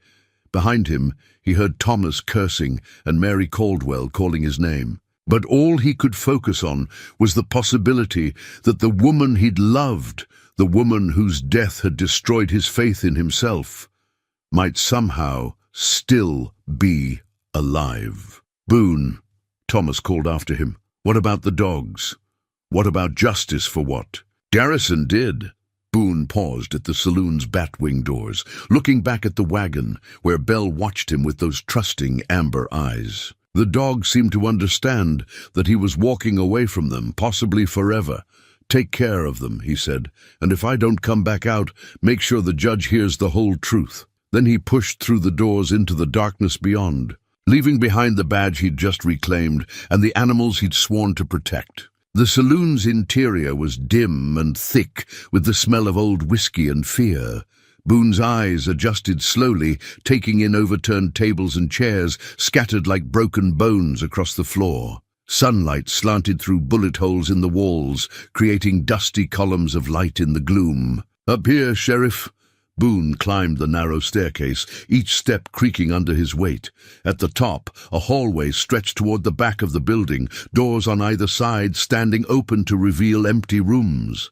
Behind him, he heard Thomas cursing and Mary Caldwell calling his name. But all he could focus on was the possibility that the woman he'd loved, the woman whose death had destroyed his faith in himself, might somehow still be alive. "Boone," Thomas called after him, "what about the dogs? What about justice for what?" "Garrison did." Boone paused at the saloon's bat-wing doors, looking back at the wagon, where Belle watched him with those trusting amber eyes. The dogs seemed to understand that he was walking away from them, possibly forever. "Take care of them," he said, "and if I don't come back out, make sure the judge hears the whole truth." Then he pushed through the doors into the darkness beyond, leaving behind the badge he'd just reclaimed and the animals he'd sworn to protect. The saloon's interior was dim and thick with the smell of old whiskey and fear. Boone's eyes adjusted slowly, taking in overturned tables and chairs scattered like broken bones across the floor. Sunlight slanted through bullet holes in the walls, creating dusty columns of light in the gloom. "Up here, Sheriff." Boone climbed the narrow staircase, each step creaking under his weight. At the top, a hallway stretched toward the back of the building, doors on either side standing open to reveal empty rooms.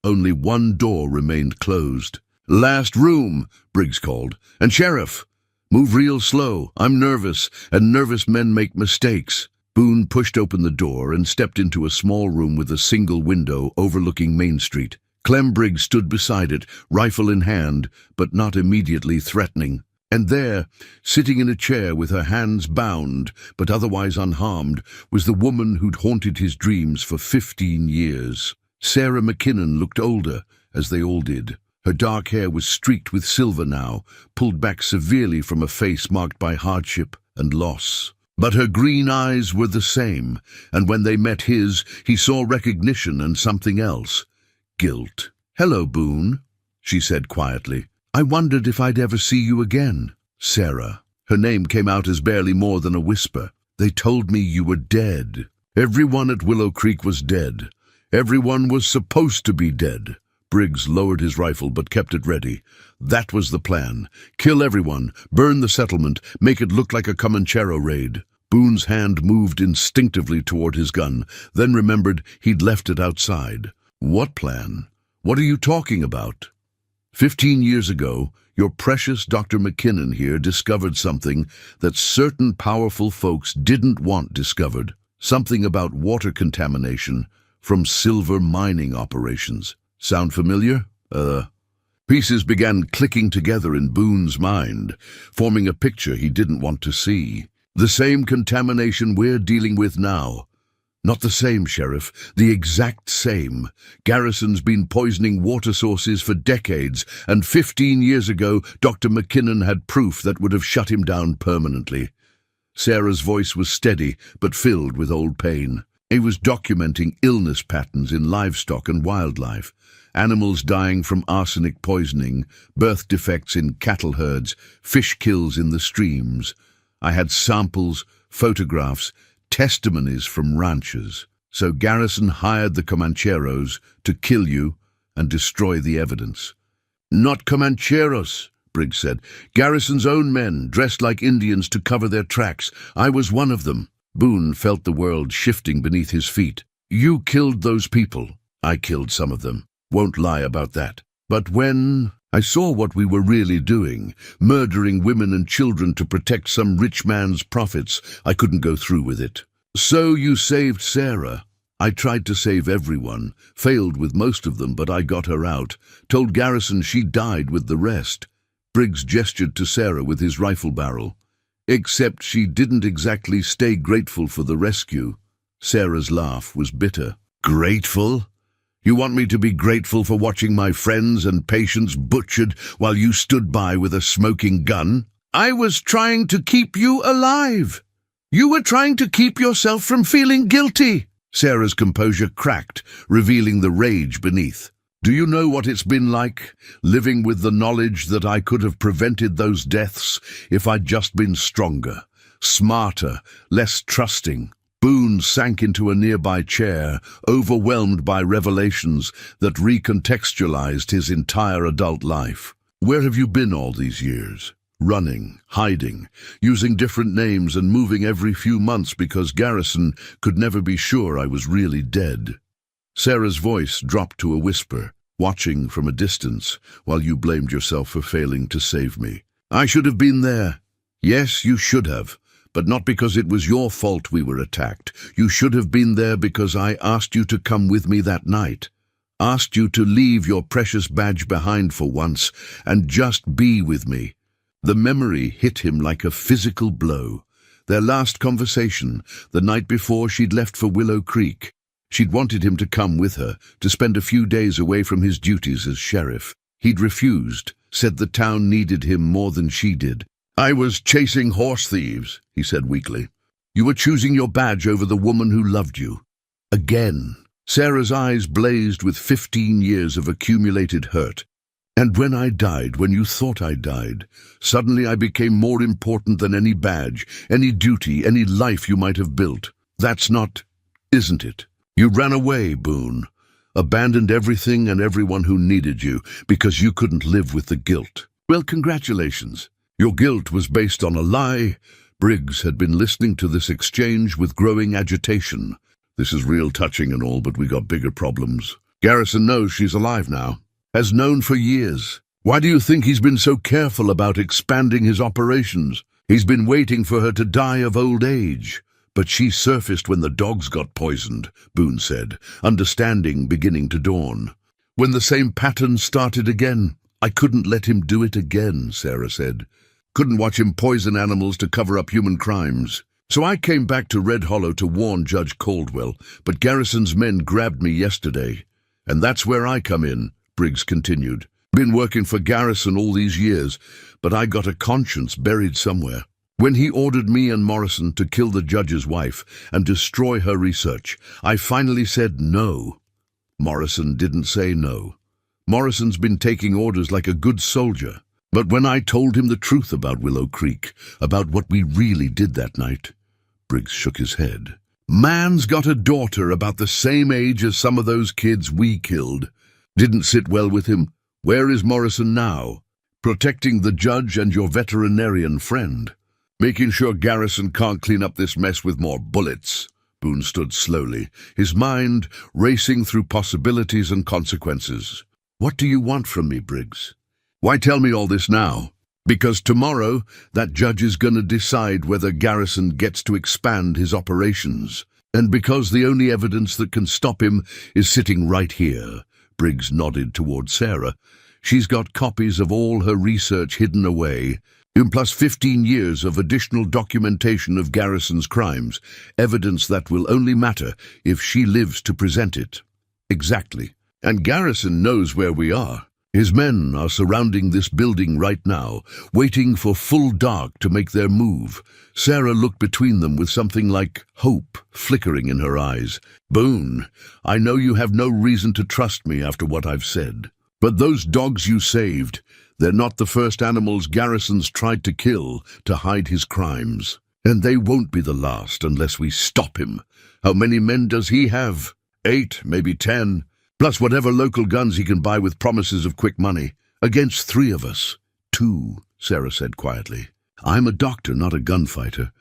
Only one door remained closed. "Last room," Briggs called. "And Sheriff, move real slow. I'm nervous, and nervous men make mistakes." Boone pushed open the door and stepped into a small room with a single window overlooking Main Street. Clem Briggs stood beside it, rifle in hand, but not immediately threatening. And there, sitting in a chair with her hands bound, but otherwise unharmed, was the woman who'd haunted his dreams for 15 years. Sarah McKinnon looked older, as they all did. Her dark hair was streaked with silver now, pulled back severely from a face marked by hardship and loss. But her green eyes were the same, and when they met his, he saw recognition and something else. Guilt. "Hello, Boone," she said quietly. "I wondered if I'd ever see you again." "Sarah." Her name came out as barely more than a whisper. "They told me you were dead." Everyone at Willow Creek was dead. Everyone was supposed to be dead. Briggs lowered his rifle but kept it ready. That was the plan. Kill everyone, burn the settlement, make it look like a Comanchero raid. Boone's hand moved instinctively toward his gun, then remembered he'd left it outside. "What plan? What are you talking about?" 15 years ago, your precious Dr. McKinnon here discovered something that certain powerful folks didn't want discovered. Something about water contamination from silver mining operations. Sound familiar? Pieces began clicking together in Boone's mind, forming a picture he didn't want to see. The same contamination we're dealing with now. Not the same, Sheriff, the exact same. Garrison's been poisoning water sources for decades, and 15 years ago, Dr. McKinnon had proof that would have shut him down permanently. Sarah's voice was steady, but filled with old pain. He was documenting illness patterns in livestock and wildlife. Animals dying from arsenic poisoning, birth defects in cattle herds, fish kills in the streams. I had samples, photographs, testimonies from ranchers. So Garrison hired the Comancheros to kill you and destroy the evidence. Not Comancheros, Briggs said. Garrison's own men, dressed like Indians to cover their tracks. I was one of them. Boone felt the world shifting beneath his feet. You killed those people. I killed some of them. Won't lie about that. But when I saw what we were really doing, murdering women and children to protect some rich man's profits, I couldn't go through with it. So you saved Sarah. I tried to save everyone, failed with most of them, but I got her out, told Garrison she died with the rest. Briggs gestured to Sarah with his rifle barrel. Except she didn't exactly stay grateful for the rescue. Sarah's laugh was bitter. Grateful? You want me to be grateful for watching my friends and patients butchered while you stood by with a smoking gun? I was trying to keep you alive. You were trying to keep yourself from feeling guilty. Sarah's composure cracked, revealing the rage beneath. Do you know what it's been like, living with the knowledge that I could have prevented those deaths if I'd just been stronger, smarter, less trusting? Boone sank into a nearby chair, overwhelmed by revelations that recontextualized his entire adult life. Where have you been all these years? Running, hiding, using different names and moving every few months because Garrison could never be sure I was really dead. Sarah's voice dropped to a whisper, watching from a distance while you blamed yourself for failing to save me. I should have been there. Yes, you should have. But not because it was your fault we were attacked. You should have been there because I asked you to come with me that night. Asked you to leave your precious badge behind for once and just be with me. The memory hit him like a physical blow. Their last conversation, the night before she'd left for Willow Creek. She'd wanted him to come with her, to spend a few days away from his duties as sheriff. He'd refused, said the town needed him more than she did. I was chasing horse thieves, he said weakly. You were choosing your badge over the woman who loved you. Again. Sarah's eyes blazed with 15 years of accumulated hurt. And when I died, when you thought I died, suddenly I became more important than any badge, any duty, any life you might have built. That's not, isn't it? You ran away, Boone. Abandoned everything and everyone who needed you because you couldn't live with the guilt. Well, congratulations. Your guilt was based on a lie. Briggs had been listening to this exchange with growing agitation. This is real touching and all, but we got bigger problems. Garrison knows she's alive now. Has known for years. Why do you think he's been so careful about expanding his operations? He's been waiting for her to die of old age. But she surfaced when the dogs got poisoned, Boone said, understanding beginning to dawn. When the same pattern started again. I couldn't let him do it again, Sarah said. Couldn't watch him poison animals to cover up human crimes. So I came back to Red Hollow to warn Judge Caldwell, but Garrison's men grabbed me yesterday. And that's where I come in, Briggs continued. Been working for Garrison all these years, but I got a conscience buried somewhere. When he ordered me and Morrison to kill the judge's wife and destroy her research, I finally said no. Morrison didn't say no. Morrison's been taking orders like a good soldier. But when I told him the truth about Willow Creek, about what we really did that night, Briggs shook his head. Man's got a daughter about the same age as some of those kids we killed. Didn't sit well with him. Where is Morrison now? Protecting the judge and your veterinarian friend. Making sure Garrison can't clean up this mess with more bullets. Boone stood slowly, his mind racing through possibilities and consequences. What do you want from me, Briggs? Why tell me all this now? Because tomorrow, that judge is going to decide whether Garrison gets to expand his operations. And because the only evidence that can stop him is sitting right here. Briggs nodded toward Sarah. She's got copies of all her research hidden away, plus 15 years of additional documentation of Garrison's crimes, evidence that will only matter if she lives to present it. Exactly. And Garrison knows where we are. His men are surrounding this building right now, waiting for full dark to make their move. Sarah looked between them with something like hope flickering in her eyes. Boone, I know you have no reason to trust me after what I've said. But those dogs you saved, they're not the first animals Garrison's tried to kill to hide his crimes. And they won't be the last unless we stop him. How many men does he have? 8, maybe 10. Plus whatever local guns he can buy with promises of quick money. Against 3 of us. 2, Sarah said quietly. I'm a doctor, not a gunfighter.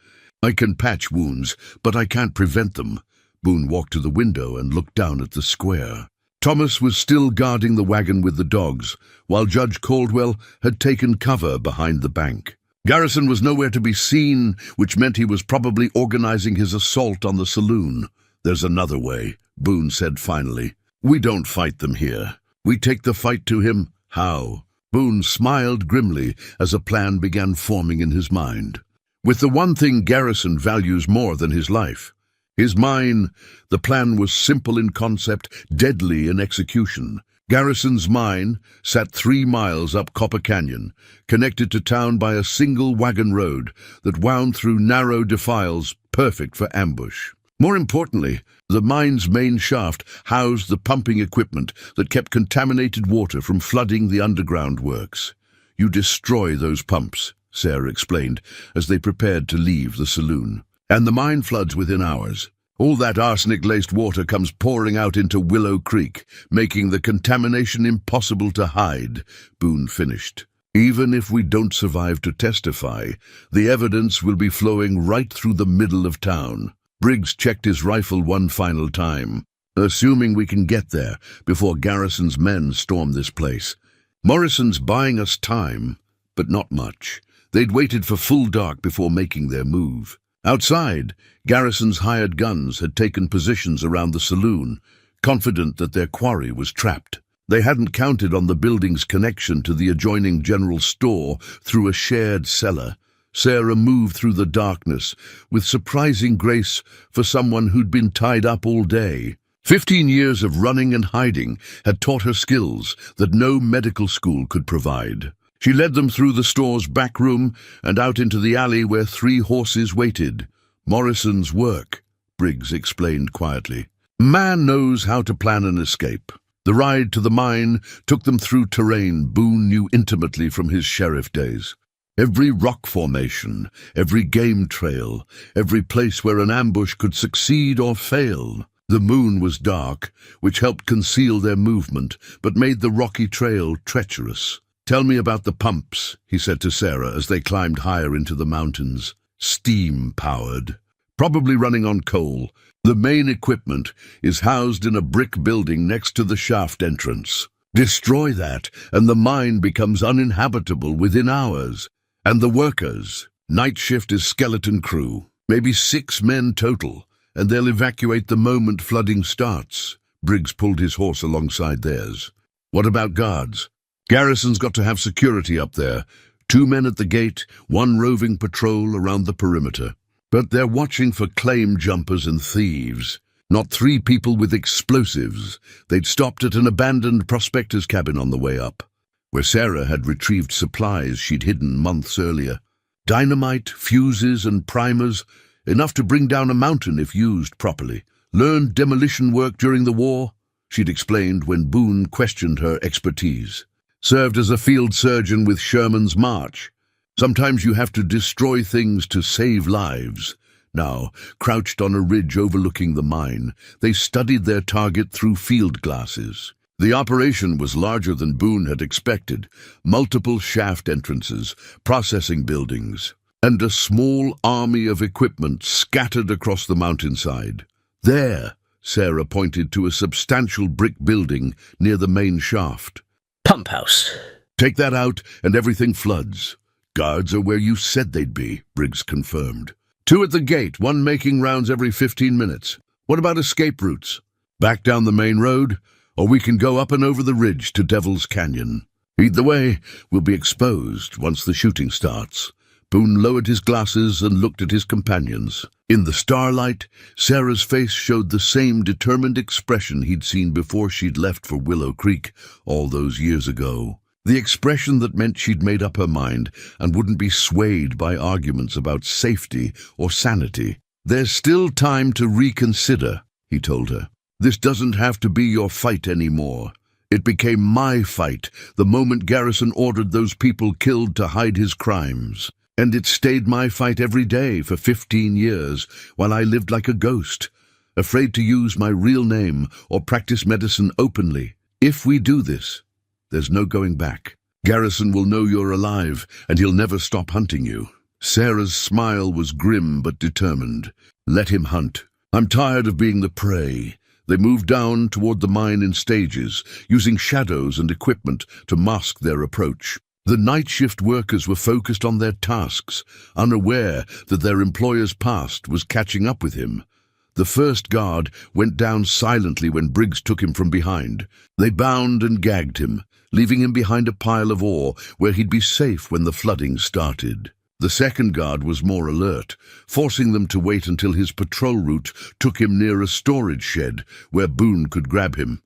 I can patch wounds, but I can't prevent them. Boone walked to the window and looked down at the square. Thomas was still guarding the wagon with the dogs, while Judge Caldwell had taken cover behind the bank. Garrison was nowhere to be seen, which meant he was probably organizing his assault on the saloon. There's another way, Boone said finally. We don't fight them here. We take the fight to him. How? Boone smiled grimly as a plan began forming in his mind. With the one thing Garrison values more than his life, his mine, the plan was simple in concept, deadly in execution. Garrison's mine sat 3 miles up Copper Canyon, connected to town by a single wagon road that wound through narrow defiles perfect for ambush. More importantly, the mine's main shaft housed the pumping equipment that kept contaminated water from flooding the underground works. You destroy those pumps, Sarah explained as they prepared to leave the saloon. And the mine floods within hours. All that arsenic-laced water comes pouring out into Willow Creek, making the contamination impossible to hide, Boone finished. Even if we don't survive to testify, the evidence will be flowing right through the middle of town. Briggs checked his rifle one final time, assuming we can get there before Garrison's men storm this place. Morrison's buying us time, but not much. They'd waited for full dark before making their move. Outside, Garrison's hired guns had taken positions around the saloon, confident that their quarry was trapped. They hadn't counted on the building's connection to the adjoining general store through a shared cellar. Sarah moved through the darkness with surprising grace for someone who'd been tied up all day. 15 years of running and hiding had taught her skills that no medical school could provide. She led them through the store's back room and out into the alley where 3 horses waited. Morrison's work, Briggs explained quietly. Man knows how to plan an escape. The ride to the mine took them through terrain Boone knew intimately from his sheriff days. Every rock formation, every game trail, every place where an ambush could succeed or fail. The moon was dark, which helped conceal their movement, but made the rocky trail treacherous. Tell me about the pumps, he said to Sarah as they climbed higher into the mountains. Steam-powered, probably running on coal. The main equipment is housed in a brick building next to the shaft entrance. Destroy that, and the mine becomes uninhabitable within hours. And the workers, night shift is skeleton crew, maybe 6 men total, and they'll evacuate the moment flooding starts. Briggs pulled his horse alongside theirs. What about guards? Garrison's got to have security up there. 2 men at the gate, 1 roving patrol around the perimeter. But they're watching for claim jumpers and thieves, not 3 people with explosives. They'd stopped at an abandoned prospector's cabin on the way up, where Sarah had retrieved supplies she'd hidden months earlier. Dynamite, fuses and primers, enough to bring down a mountain if used properly. Learned demolition work during the war, she'd explained when Boone questioned her expertise. Served as a field surgeon with Sherman's March. Sometimes you have to destroy things to save lives. Now, crouched on a ridge overlooking the mine, they studied their target through field glasses. The operation was larger than Boone had expected. Multiple shaft entrances, processing buildings, and a small army of equipment scattered across the mountainside. There, Sarah pointed to a substantial brick building near the main shaft. Pump house. Take that out and everything floods. Guards are where you said they'd be, Briggs confirmed. 2 at the gate, 1 making rounds every 15 minutes. What about escape routes? Back down the main road? Or we can go up and over the ridge to Devil's Canyon. Either way, we'll be exposed once the shooting starts. Boone lowered his glasses and looked at his companions. In the starlight, Sarah's face showed the same determined expression he'd seen before she'd left for Willow Creek all those years ago. The expression that meant she'd made up her mind and wouldn't be swayed by arguments about safety or sanity. "There's still time to reconsider," he told her. "This doesn't have to be your fight anymore. It became my fight the moment Garrison ordered those people killed to hide his crimes. And it stayed my fight every day for 15 years while I lived like a ghost, afraid to use my real name or practice medicine openly. If we do this, there's no going back. Garrison will know you're alive, and he'll never stop hunting you." Sarah's smile was grim but determined. "Let him hunt. I'm tired of being the prey." They moved down toward the mine in stages, using shadows and equipment to mask their approach. The night shift workers were focused on their tasks, unaware that their employer's past was catching up with him. The first guard went down silently when Briggs took him from behind. They bound and gagged him, leaving him behind a pile of ore where he'd be safe when the flooding started. The second guard was more alert, forcing them to wait until his patrol route took him near a storage shed where Boone could grab him.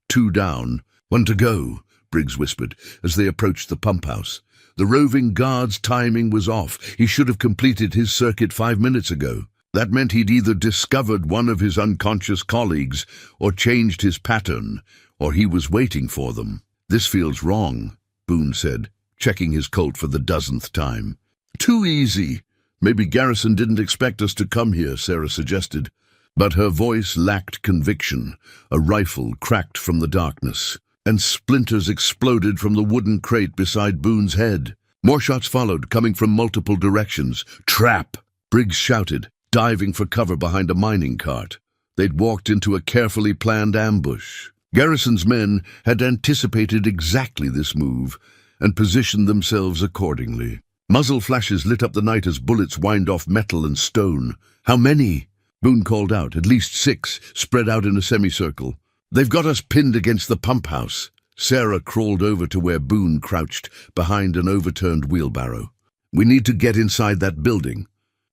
"Two down, one to go," Briggs whispered as they approached the pump house. The roving guard's timing was off. He should have completed his circuit 5 minutes ago. That meant he'd either discovered one of his unconscious colleagues or changed his pattern, or he was waiting for them. "This feels wrong," Boone said, checking his Colt for the 10th time. "Too easy. Maybe Garrison didn't expect us to come here," Sarah suggested. But her voice lacked conviction. A rifle cracked from the darkness, and splinters exploded from the wooden crate beside Boone's head. More shots followed, coming from multiple directions. "Trap!" Briggs shouted, diving for cover behind a mining cart. They'd walked into a carefully planned ambush. Garrison's men had anticipated exactly this move and positioned themselves accordingly. Muzzle flashes lit up the night as bullets whined off metal and stone. "How many?" Boone called out. "At least 6, spread out in a semicircle." "They've got us pinned against the pump house." Sarah crawled over to where Boone crouched behind an overturned wheelbarrow. "We need to get inside that building.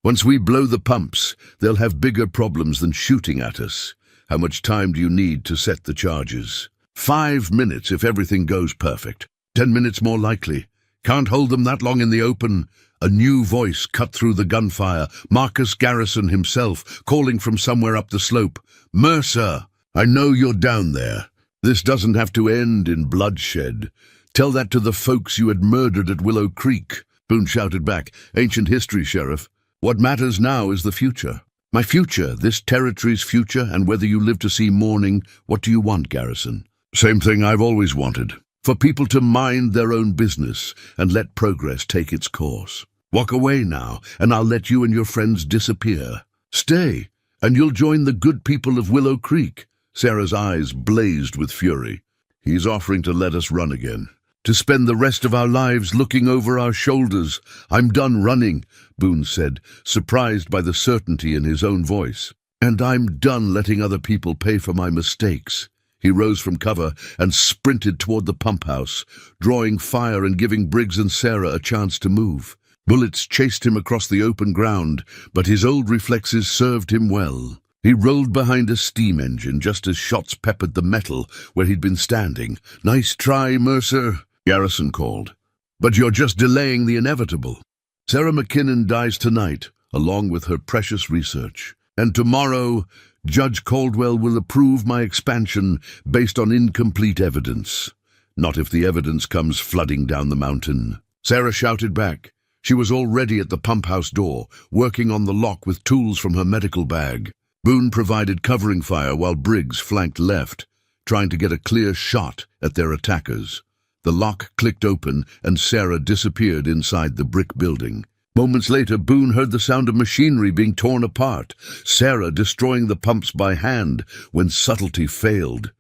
Once we blow the pumps, they'll have bigger problems than shooting at us. How much time do you need to set the charges?" 5 minutes if everything goes perfect. 10 minutes more likely. Can't hold them that long in the open." A new voice cut through the gunfire, Marcus Garrison himself, calling from somewhere up the slope. "Mercer, I know you're down there. This doesn't have to end in bloodshed. Tell that to the folks you had murdered at Willow Creek." Boone shouted back, "Ancient history, Sheriff. What matters now is the future." "My future, this territory's future, and whether you live to see morning, what do you want, Garrison?" "Same thing I've always wanted. For people to mind their own business and let progress take its course. Walk away now, and I'll let you and your friends disappear. Stay, and you'll join the good people of Willow Creek." Sarah's eyes blazed with fury. "He's offering to let us run again, to spend the rest of our lives looking over our shoulders. I'm done running," Boone said, surprised by the certainty in his own voice. "And I'm done letting other people pay for my mistakes." He rose from cover and sprinted toward the pump house, drawing fire and giving Briggs and Sarah a chance to move. Bullets chased him across the open ground, but his old reflexes served him well. He rolled behind a steam engine just as shots peppered the metal where he'd been standing. "Nice try, Mercer," Garrison called. "But you're just delaying the inevitable. Sarah McKinnon dies tonight, along with her precious research. And tomorrow, Judge Caldwell will approve my expansion based on incomplete evidence. Not if the evidence comes flooding down the mountain." Sarah shouted back. She was already at the pump house door, working on the lock with tools from her medical bag. Boone provided covering fire while Briggs flanked left, trying to get a clear shot at their attackers. The lock clicked open and Sarah disappeared inside the brick building. Moments later, Boone heard the sound of machinery being torn apart, Sarah destroying the pumps by hand when subtlety failed.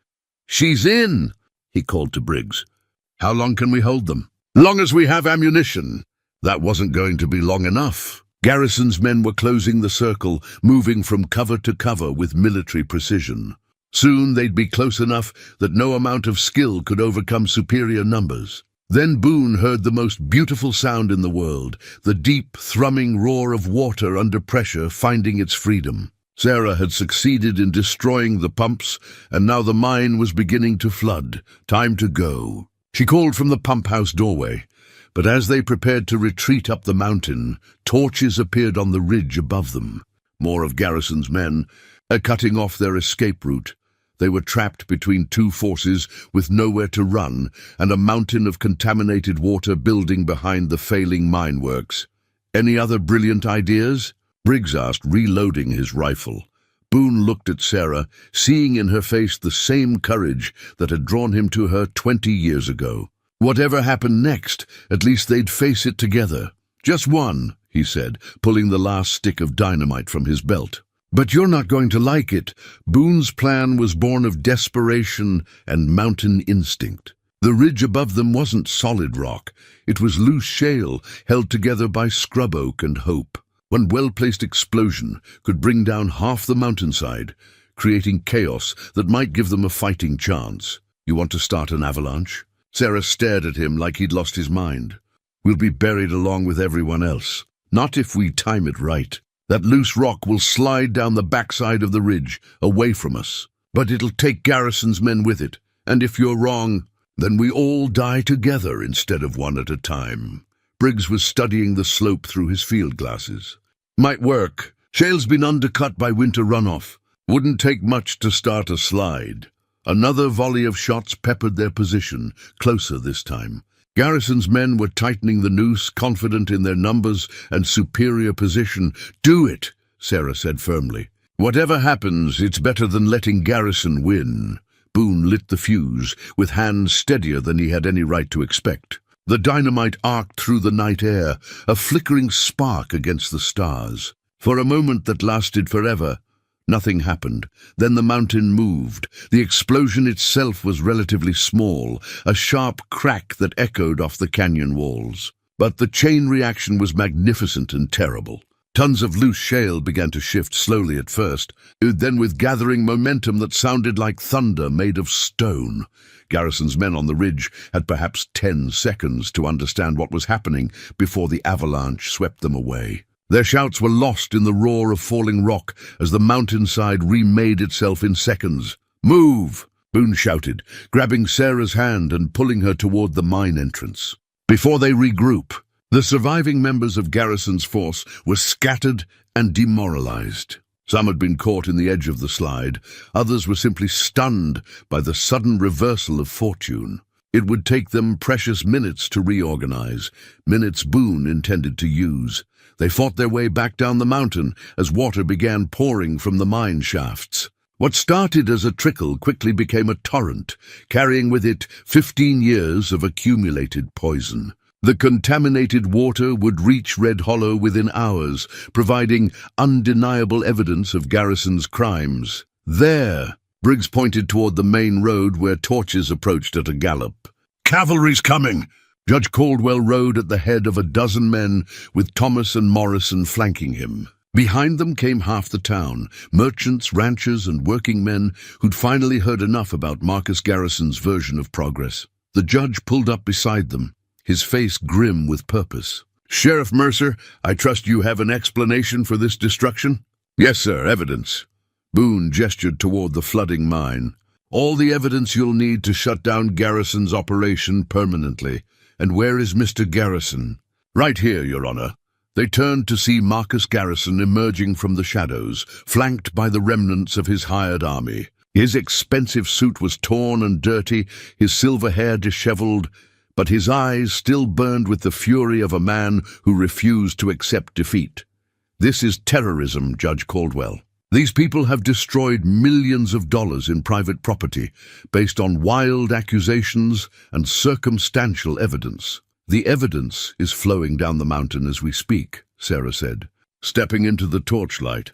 "She's in," he called to Briggs. "How long can we hold them?" "Long as we have ammunition." That wasn't going to be long enough. Garrison's men were closing the circle, moving from cover to cover with military precision. Soon they'd be close enough that no amount of skill could overcome superior numbers. Then Boone heard the most beautiful sound in the world, the deep, thrumming roar of water under pressure finding its freedom. Sarah had succeeded in destroying the pumps, and now the mine was beginning to flood. Time to go. She called from the pump house doorway, but as they prepared to retreat up the mountain, torches appeared on the ridge above them. More of Garrison's men, cutting off their escape route. They were trapped between two forces with nowhere to run and a mountain of contaminated water building behind the failing mine works. Any other brilliant ideas? Briggs asked, reloading his rifle. Boone looked at Sarah, seeing in her face the same courage that had drawn him to her 20 years ago. Whatever happened next, at least they'd face it together. Just one, he said, pulling the last stick of dynamite from his belt. But you're not going to like it. Boone's plan was born of desperation and mountain instinct. The ridge above them wasn't solid rock. It was loose shale held together by scrub oak and hope. One well-placed explosion could bring down half the mountainside, creating chaos that might give them a fighting chance. You want to start an avalanche? Sarah stared at him like he'd lost his mind. We'll be buried along with everyone else. Not if we time it right. That loose rock will slide down the backside of the ridge, away from us. But it'll take Garrison's men with it, and if you're wrong, then we all die together instead of one at a time. Briggs was studying the slope through his field glasses. Might work. Shale's been undercut by winter runoff. Wouldn't take much to start a slide. Another volley of shots peppered their position, closer this time. Garrison's men were tightening the noose, confident in their numbers and superior position. Do it, Sarah said firmly. Whatever happens, it's better than letting Garrison win. Boone lit the fuse, with hands steadier than he had any right to expect. The dynamite arced through the night air, a flickering spark against the stars. For a moment that lasted forever, nothing happened. Then the mountain moved. The explosion itself was relatively small, a sharp crack that echoed off the canyon walls. But the chain reaction was magnificent and terrible. Tons of loose shale began to shift slowly at first, then with gathering momentum that sounded like thunder made of stone. Garrison's men on the ridge had perhaps 10 seconds to understand what was happening before the avalanche swept them away. Their shouts were lost in the roar of falling rock as the mountainside remade itself in seconds. "Move!" Boone shouted, grabbing Sarah's hand and pulling her toward the mine entrance. Before they regroup, the surviving members of Garrison's force were scattered and demoralized. Some had been caught in the edge of the slide, others were simply stunned by the sudden reversal of fortune. It would take them precious minutes to reorganize, minutes Boone intended to use. They fought their way back down the mountain as water began pouring from the mine shafts. What started as a trickle quickly became a torrent, carrying with it 15 years of accumulated poison. The contaminated water would reach Red Hollow within hours, providing undeniable evidence of Garrison's crimes. There! Briggs pointed toward the main road where torches approached at a gallop. "Cavalry's coming!" Judge Caldwell rode at the head of a dozen men, with Thomas and Morrison flanking him. Behind them came half the town, merchants, ranchers, and working men who'd finally heard enough about Marcus Garrison's version of progress. The judge pulled up beside them, his face grim with purpose. "Sheriff Mercer, I trust you have an explanation for this destruction?" "Yes, sir, evidence." Boone gestured toward the flooding mine. "All the evidence you'll need to shut down Garrison's operation permanently. And where is Mr. Garrison?" "Right here, Your Honor." They turned to see Marcus Garrison emerging from the shadows, flanked by the remnants of his hired army. His expensive suit was torn and dirty, his silver hair disheveled, but his eyes still burned with the fury of a man who refused to accept defeat. "This is terrorism, Judge Caldwell. These people have destroyed millions of dollars in private property based on wild accusations and circumstantial evidence. The evidence is flowing down the mountain as we speak," Sarah said, stepping into the torchlight.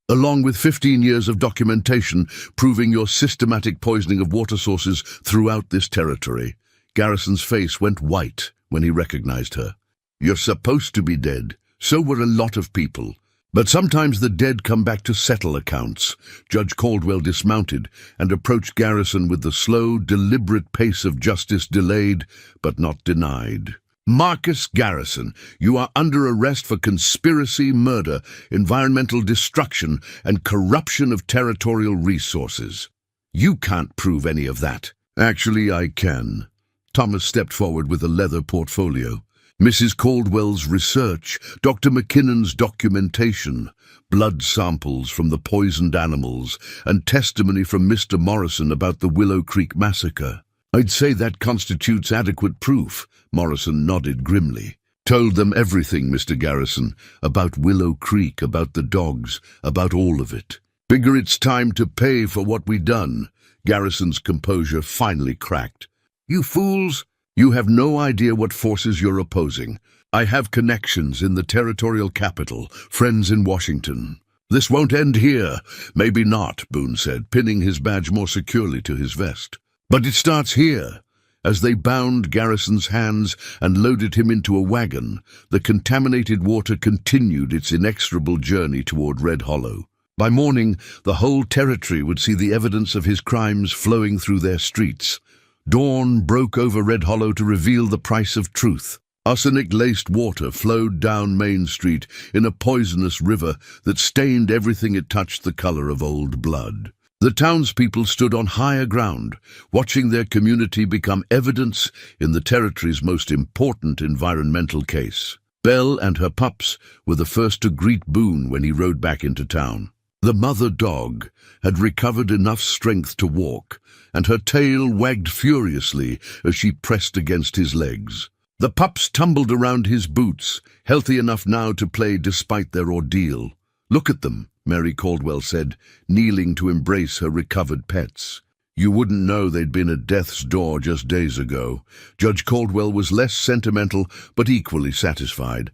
"Along with 15 years of documentation proving your systematic poisoning of water sources throughout this territory." Garrison's face went white when he recognized her. "You're supposed to be dead. So were a lot of people. But sometimes the dead come back to settle accounts. Judge Caldwell dismounted and approached Garrison with the slow, deliberate pace of justice delayed but not denied. Marcus Garrison, you are under arrest for conspiracy, murder, environmental destruction, and corruption of territorial resources. You can't prove any of that. Actually, I can. Thomas stepped forward with a leather portfolio. Mrs. Caldwell's research, Dr. McKinnon's documentation, blood samples from the poisoned animals, and testimony from Mr. Morrison about the Willow Creek massacre. I'd say that constitutes adequate proof. Morrison nodded grimly. Told them everything, Mr. Garrison, about Willow Creek, about the dogs, about all of it. Figure it's time to pay for what we done. Garrison's composure finally cracked. You fools! You have no idea what forces you're opposing. I have connections in the territorial capital, friends in Washington. This won't end here. Maybe not, Boone said, pinning his badge more securely to his vest. But it starts here. As they bound Garrison's hands and loaded him into a wagon, the contaminated water continued its inexorable journey toward Red Hollow. By morning, the whole territory would see the evidence of his crimes flowing through their streets. Dawn broke over Red Hollow to reveal the price of truth. Arsenic-laced water flowed down Main Street in a poisonous river that stained everything it touched the color of old blood. The townspeople stood on higher ground, watching their community become evidence in the territory's most important environmental case. Belle and her pups were the first to greet Boone when he rode back into town. The mother dog had recovered enough strength to walk, and her tail wagged furiously as she pressed against his legs. The pups tumbled around his boots, healthy enough now to play despite their ordeal. Look at them, Mary Caldwell said, kneeling to embrace her recovered pets. You wouldn't know they'd been at death's door just days ago. Judge Caldwell was less sentimental, but equally satisfied.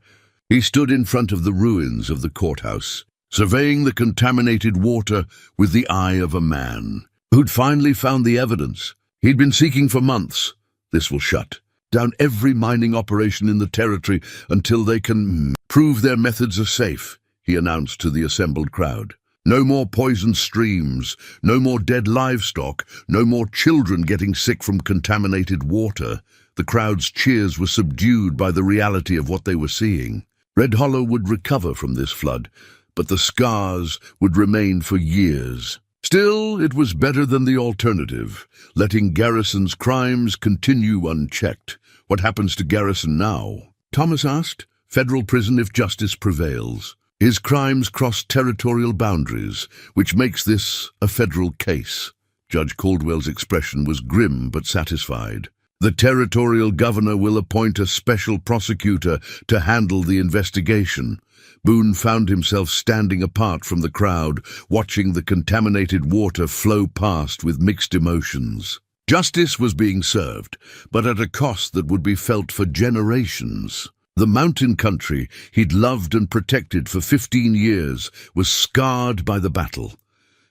He stood in front of the ruins of the courthouse, surveying the contaminated water with the eye of a man who'd finally found the evidence he'd been seeking for months. This will shut down every mining operation in the territory until they can prove their methods are safe, he announced to the assembled crowd. No more poisoned streams, no more dead livestock, no more children getting sick from contaminated water. The crowd's cheers were subdued by the reality of what they were seeing. Red Hollow would recover from this flood, but the scars would remain for years. Still, it was better than the alternative, letting Garrison's crimes continue unchecked. What happens to Garrison now? Thomas asked. Federal prison if justice prevails. His crimes cross territorial boundaries, which makes this a federal case. Judge Caldwell's expression was grim but satisfied. The territorial governor will appoint a special prosecutor to handle the investigation. Boone found himself standing apart from the crowd, watching the contaminated water flow past with mixed emotions. Justice was being served, but at a cost that would be felt for generations. The mountain country he'd loved and protected for 15 years was scarred by the battle.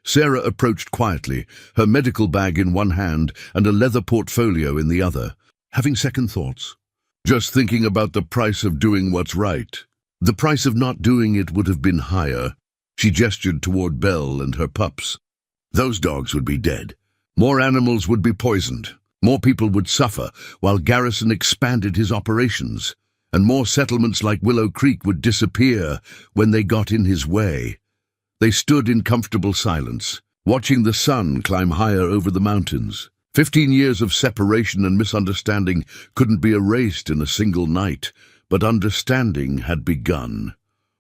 Sarah approached quietly, her medical bag in one hand and a leather portfolio in the other. Having second thoughts. Just thinking about the price of doing what's right. The price of not doing it would have been higher. She gestured toward Belle and her pups. Those dogs would be dead. More animals would be poisoned. More people would suffer while Garrison expanded his operations. And more settlements like Willow Creek would disappear when they got in his way. They stood in comfortable silence, watching the sun climb higher over the mountains. 15 years of separation and misunderstanding couldn't be erased in a single night, but understanding had begun.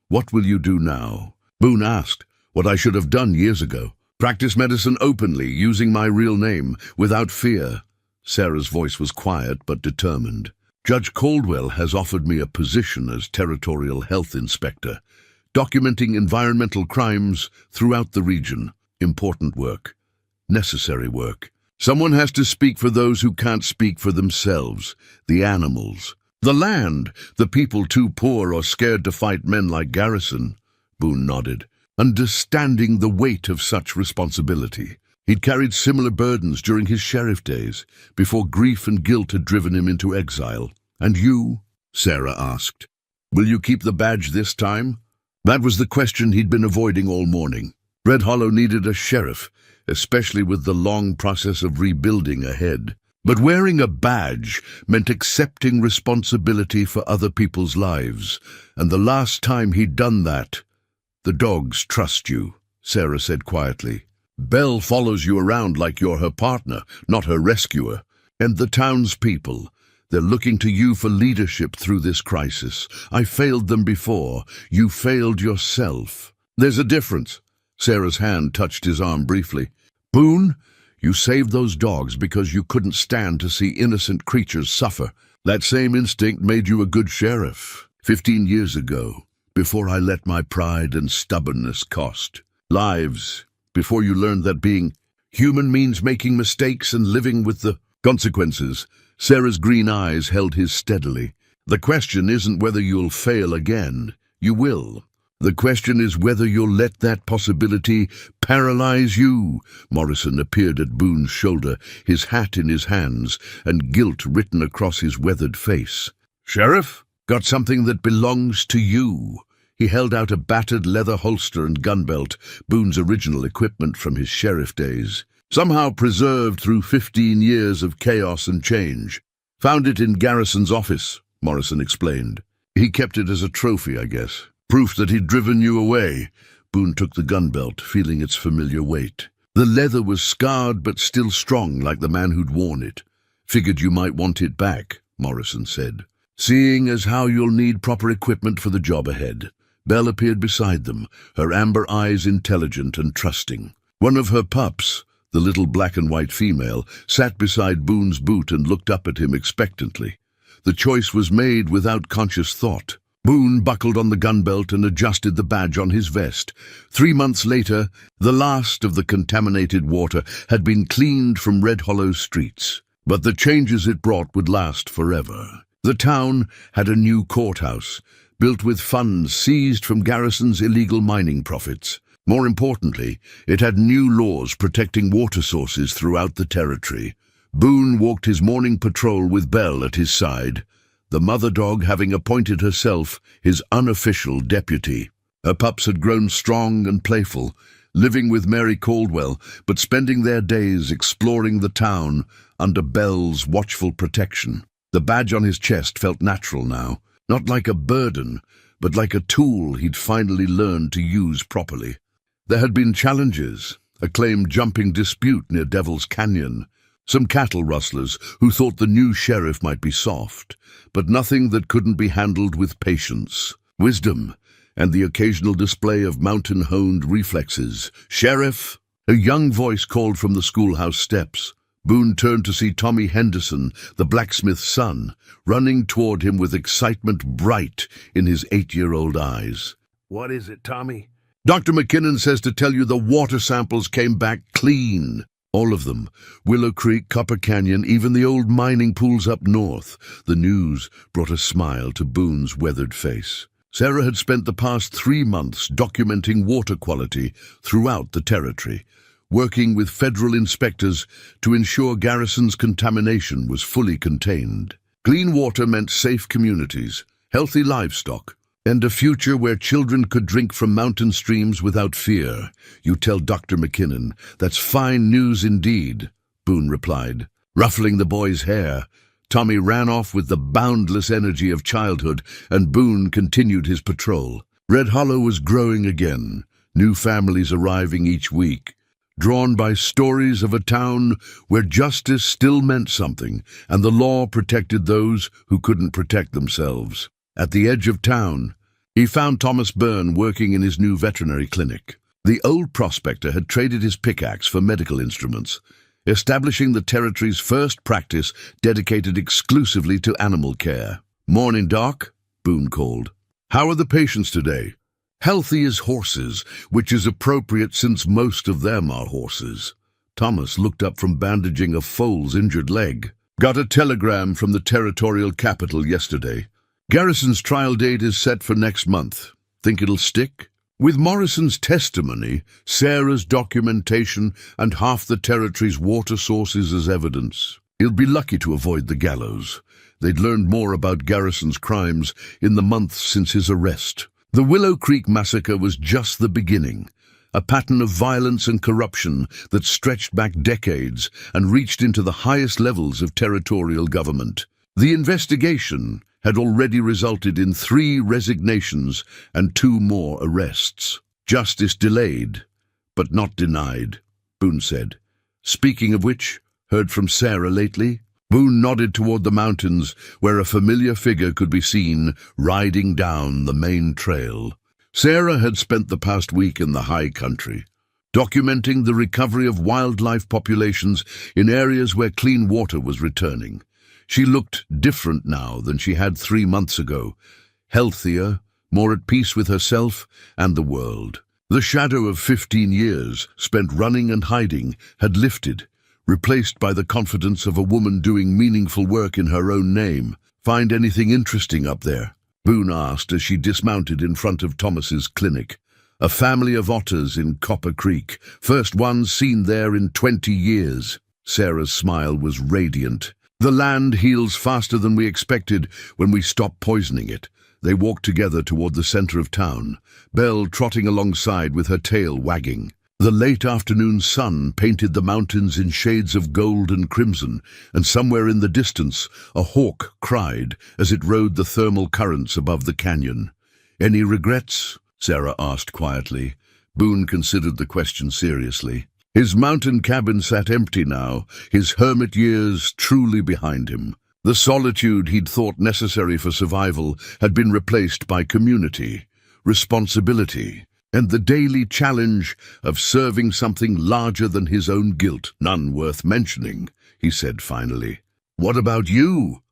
What will you do now? Boone asked. What I should have done years ago. Practice medicine openly, using my real name, without fear. Sarah's voice was quiet but determined. Judge Caldwell has offered me a position as territorial health inspector, documenting environmental crimes throughout the region. Important work. Necessary work. Someone has to speak for those who can't speak for themselves, the animals. The land, the people too poor or scared to fight men like Garrison. Boone nodded, understanding the weight of such responsibility. He'd carried similar burdens during his sheriff days, before grief and guilt had driven him into exile. And you? Sarah asked. Will you keep the badge this time? That was the question he'd been avoiding all morning. Red Hollow needed a sheriff, especially with the long process of rebuilding ahead. But wearing a badge meant accepting responsibility for other people's lives, and the last time he'd done that— "The dogs trust you," Sarah said quietly. "Belle follows you around like you're her partner, not her rescuer. And the townspeople, they're looking to you for leadership through this crisis. I failed them before. You failed yourself." "There's a difference." Sarah's hand touched his arm briefly. "Boone, you saved those dogs because you couldn't stand to see innocent creatures suffer. That same instinct made you a good sheriff. 15 years ago, before I let my pride and stubbornness cost lives, before you learned that being human means making mistakes and living with the consequences." Sarah's green eyes held his steadily. "The question isn't whether you'll fail again. You will. The question is whether you'll let that possibility paralyze you." Morrison appeared at Boone's shoulder, his hat in his hands, and guilt written across his weathered face. "Sheriff, got something that belongs to you." He held out a battered leather holster and gun belt, Boone's original equipment from his sheriff days. "Somehow preserved through 15 years of chaos and change. Found it in Garrison's office," Morrison explained. "He kept it as a trophy, I guess. Proof that he'd driven you away." Boone took the gun belt, feeling its familiar weight. The leather was scarred but still strong, like the man who'd worn it. "Figured you might want it back," Morrison said, "seeing as how you'll need proper equipment for the job ahead." Belle appeared beside them, her amber eyes intelligent and trusting. One of her pups, the little black and white female, sat beside Boone's boot and looked up at him expectantly. The choice was made without conscious thought. Boone buckled on the gun belt and adjusted the badge on his vest. 3 months later, the last of the contaminated water had been cleaned from Red Hollow's streets. But the changes it brought would last forever. The town had a new courthouse, built with funds seized from Garrison's illegal mining profits. More importantly, it had new laws protecting water sources throughout the territory. Boone walked his morning patrol with Belle at his side, the mother dog having appointed herself his unofficial deputy. Her pups had grown strong and playful, living with Mary Caldwell, but spending their days exploring the town under Belle's watchful protection. The badge on his chest felt natural now, not like a burden, but like a tool he'd finally learned to use properly. There had been challenges, a claimed jumping dispute near Devil's Canyon, some cattle rustlers who thought the new sheriff might be soft, but nothing that couldn't be handled with patience, wisdom, and the occasional display of mountain-honed reflexes. "Sheriff!" A young voice called from the schoolhouse steps. Boone turned to see Tommy Henderson, the blacksmith's son, running toward him with excitement bright in his 8-year-old eyes. "What is it, Tommy?" "Dr. McKinnon says to tell you the water samples came back clean. All of them. Willow Creek, Copper Canyon, even the old mining pools up north." The news brought a smile to Boone's weathered face. Sarah had spent the past 3 months documenting water quality throughout the territory, working with federal inspectors to ensure Garrison's contamination was fully contained. Clean water meant safe communities, healthy livestock, and a future where children could drink from mountain streams without fear. "You tell Dr. McKinnon. That's fine news indeed," Boone replied. Ruffling the boy's hair, Tommy ran off with the boundless energy of childhood, and Boone continued his patrol. Red Hollow was growing again, new families arriving each week, drawn by stories of a town where justice still meant something, and the law protected those who couldn't protect themselves. At the edge of town, he found Thomas Byrne working in his new veterinary clinic. The old prospector had traded his pickaxe for medical instruments, establishing the territory's first practice dedicated exclusively to animal care. "Morning, Doc," Boone called. "How are the patients today?" "Healthy as horses, which is appropriate since most of them are horses." Thomas looked up from bandaging a foal's injured leg. "Got a telegram from the territorial capital yesterday. Garrison's trial date is set for next month. Think it'll stick?" With Morrison's testimony, Sarah's documentation, and half the territory's water sources as evidence, he'll be lucky to avoid the gallows. They'd learned more about Garrison's crimes in the months since his arrest. The Willow Creek massacre was just the beginning, a pattern of violence and corruption that stretched back decades and reached into the highest levels of territorial government. The investigation had already resulted in 3 resignations and 2 more arrests. Justice delayed, but not denied, Boone said. Speaking of which, heard from Sarah lately? Boone nodded toward the mountains, where a familiar figure could be seen riding down the main trail. Sarah had spent the past week in the high country, documenting the recovery of wildlife populations in areas where clean water was returning. She looked different now than she had 3 months ago, healthier, more at peace with herself and the world. The shadow of 15 years spent running and hiding had lifted, replaced by the confidence of a woman doing meaningful work in her own name. "Find anything interesting up there?" Boone asked as she dismounted in front of Thomas's clinic. A family of otters in Copper Creek, first ones seen there in 20 years. Sarah's smile was radiant. "The land heals faster than we expected when we stop poisoning it." They walked together toward the center of town, Belle trotting alongside with her tail wagging. The late afternoon sun painted the mountains in shades of gold and crimson, and somewhere in the distance a hawk cried as it rode the thermal currents above the canyon. "Any regrets?" Sarah asked quietly. Boone considered the question seriously. His mountain cabin sat empty now, his hermit years truly behind him. The solitude he'd thought necessary for survival had been replaced by community, responsibility, and the daily challenge of serving something larger than his own guilt. "None worth mentioning," he said finally. "What about you?"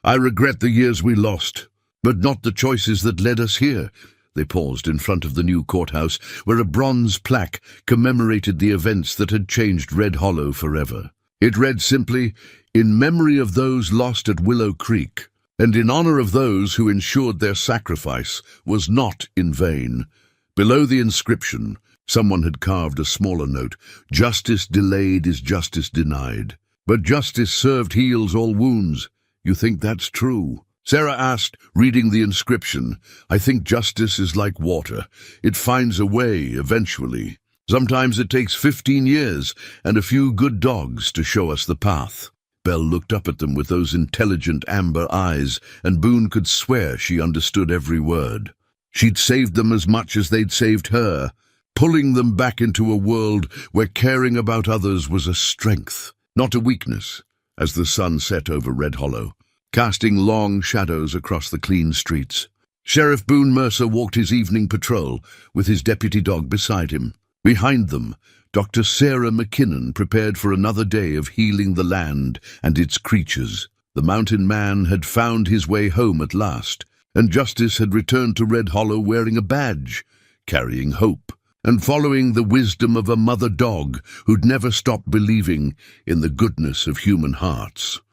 "I regret the years we lost, but not the choices that led us here." They paused in front of the new courthouse, where a bronze plaque commemorated the events that had changed Red Hollow forever. It read simply, "In memory of those lost at Willow Creek, and in honor of those who ensured their sacrifice was not in vain." Below the inscription, someone had carved a smaller note: "Justice delayed is justice denied. But justice served heals all wounds. You think that's true?" Sarah asked, reading the inscription. "I think justice is like water. It finds a way eventually. Sometimes it takes 15 years and a few good dogs to show us the path." Belle looked up at them with those intelligent amber eyes, and Boone could swear she understood every word. She'd saved them as much as they'd saved her, pulling them back into a world where caring about others was a strength, not a weakness, as the sun set over Red Hollow, casting long shadows across the clean streets. Sheriff Boone Mercer walked his evening patrol, with his deputy dog beside him. Behind them, Dr. Sarah McKinnon prepared for another day of healing the land and its creatures. The mountain man had found his way home at last, and justice had returned to Red Hollow wearing a badge, carrying hope, and following the wisdom of a mother dog who'd never stopped believing in the goodness of human hearts.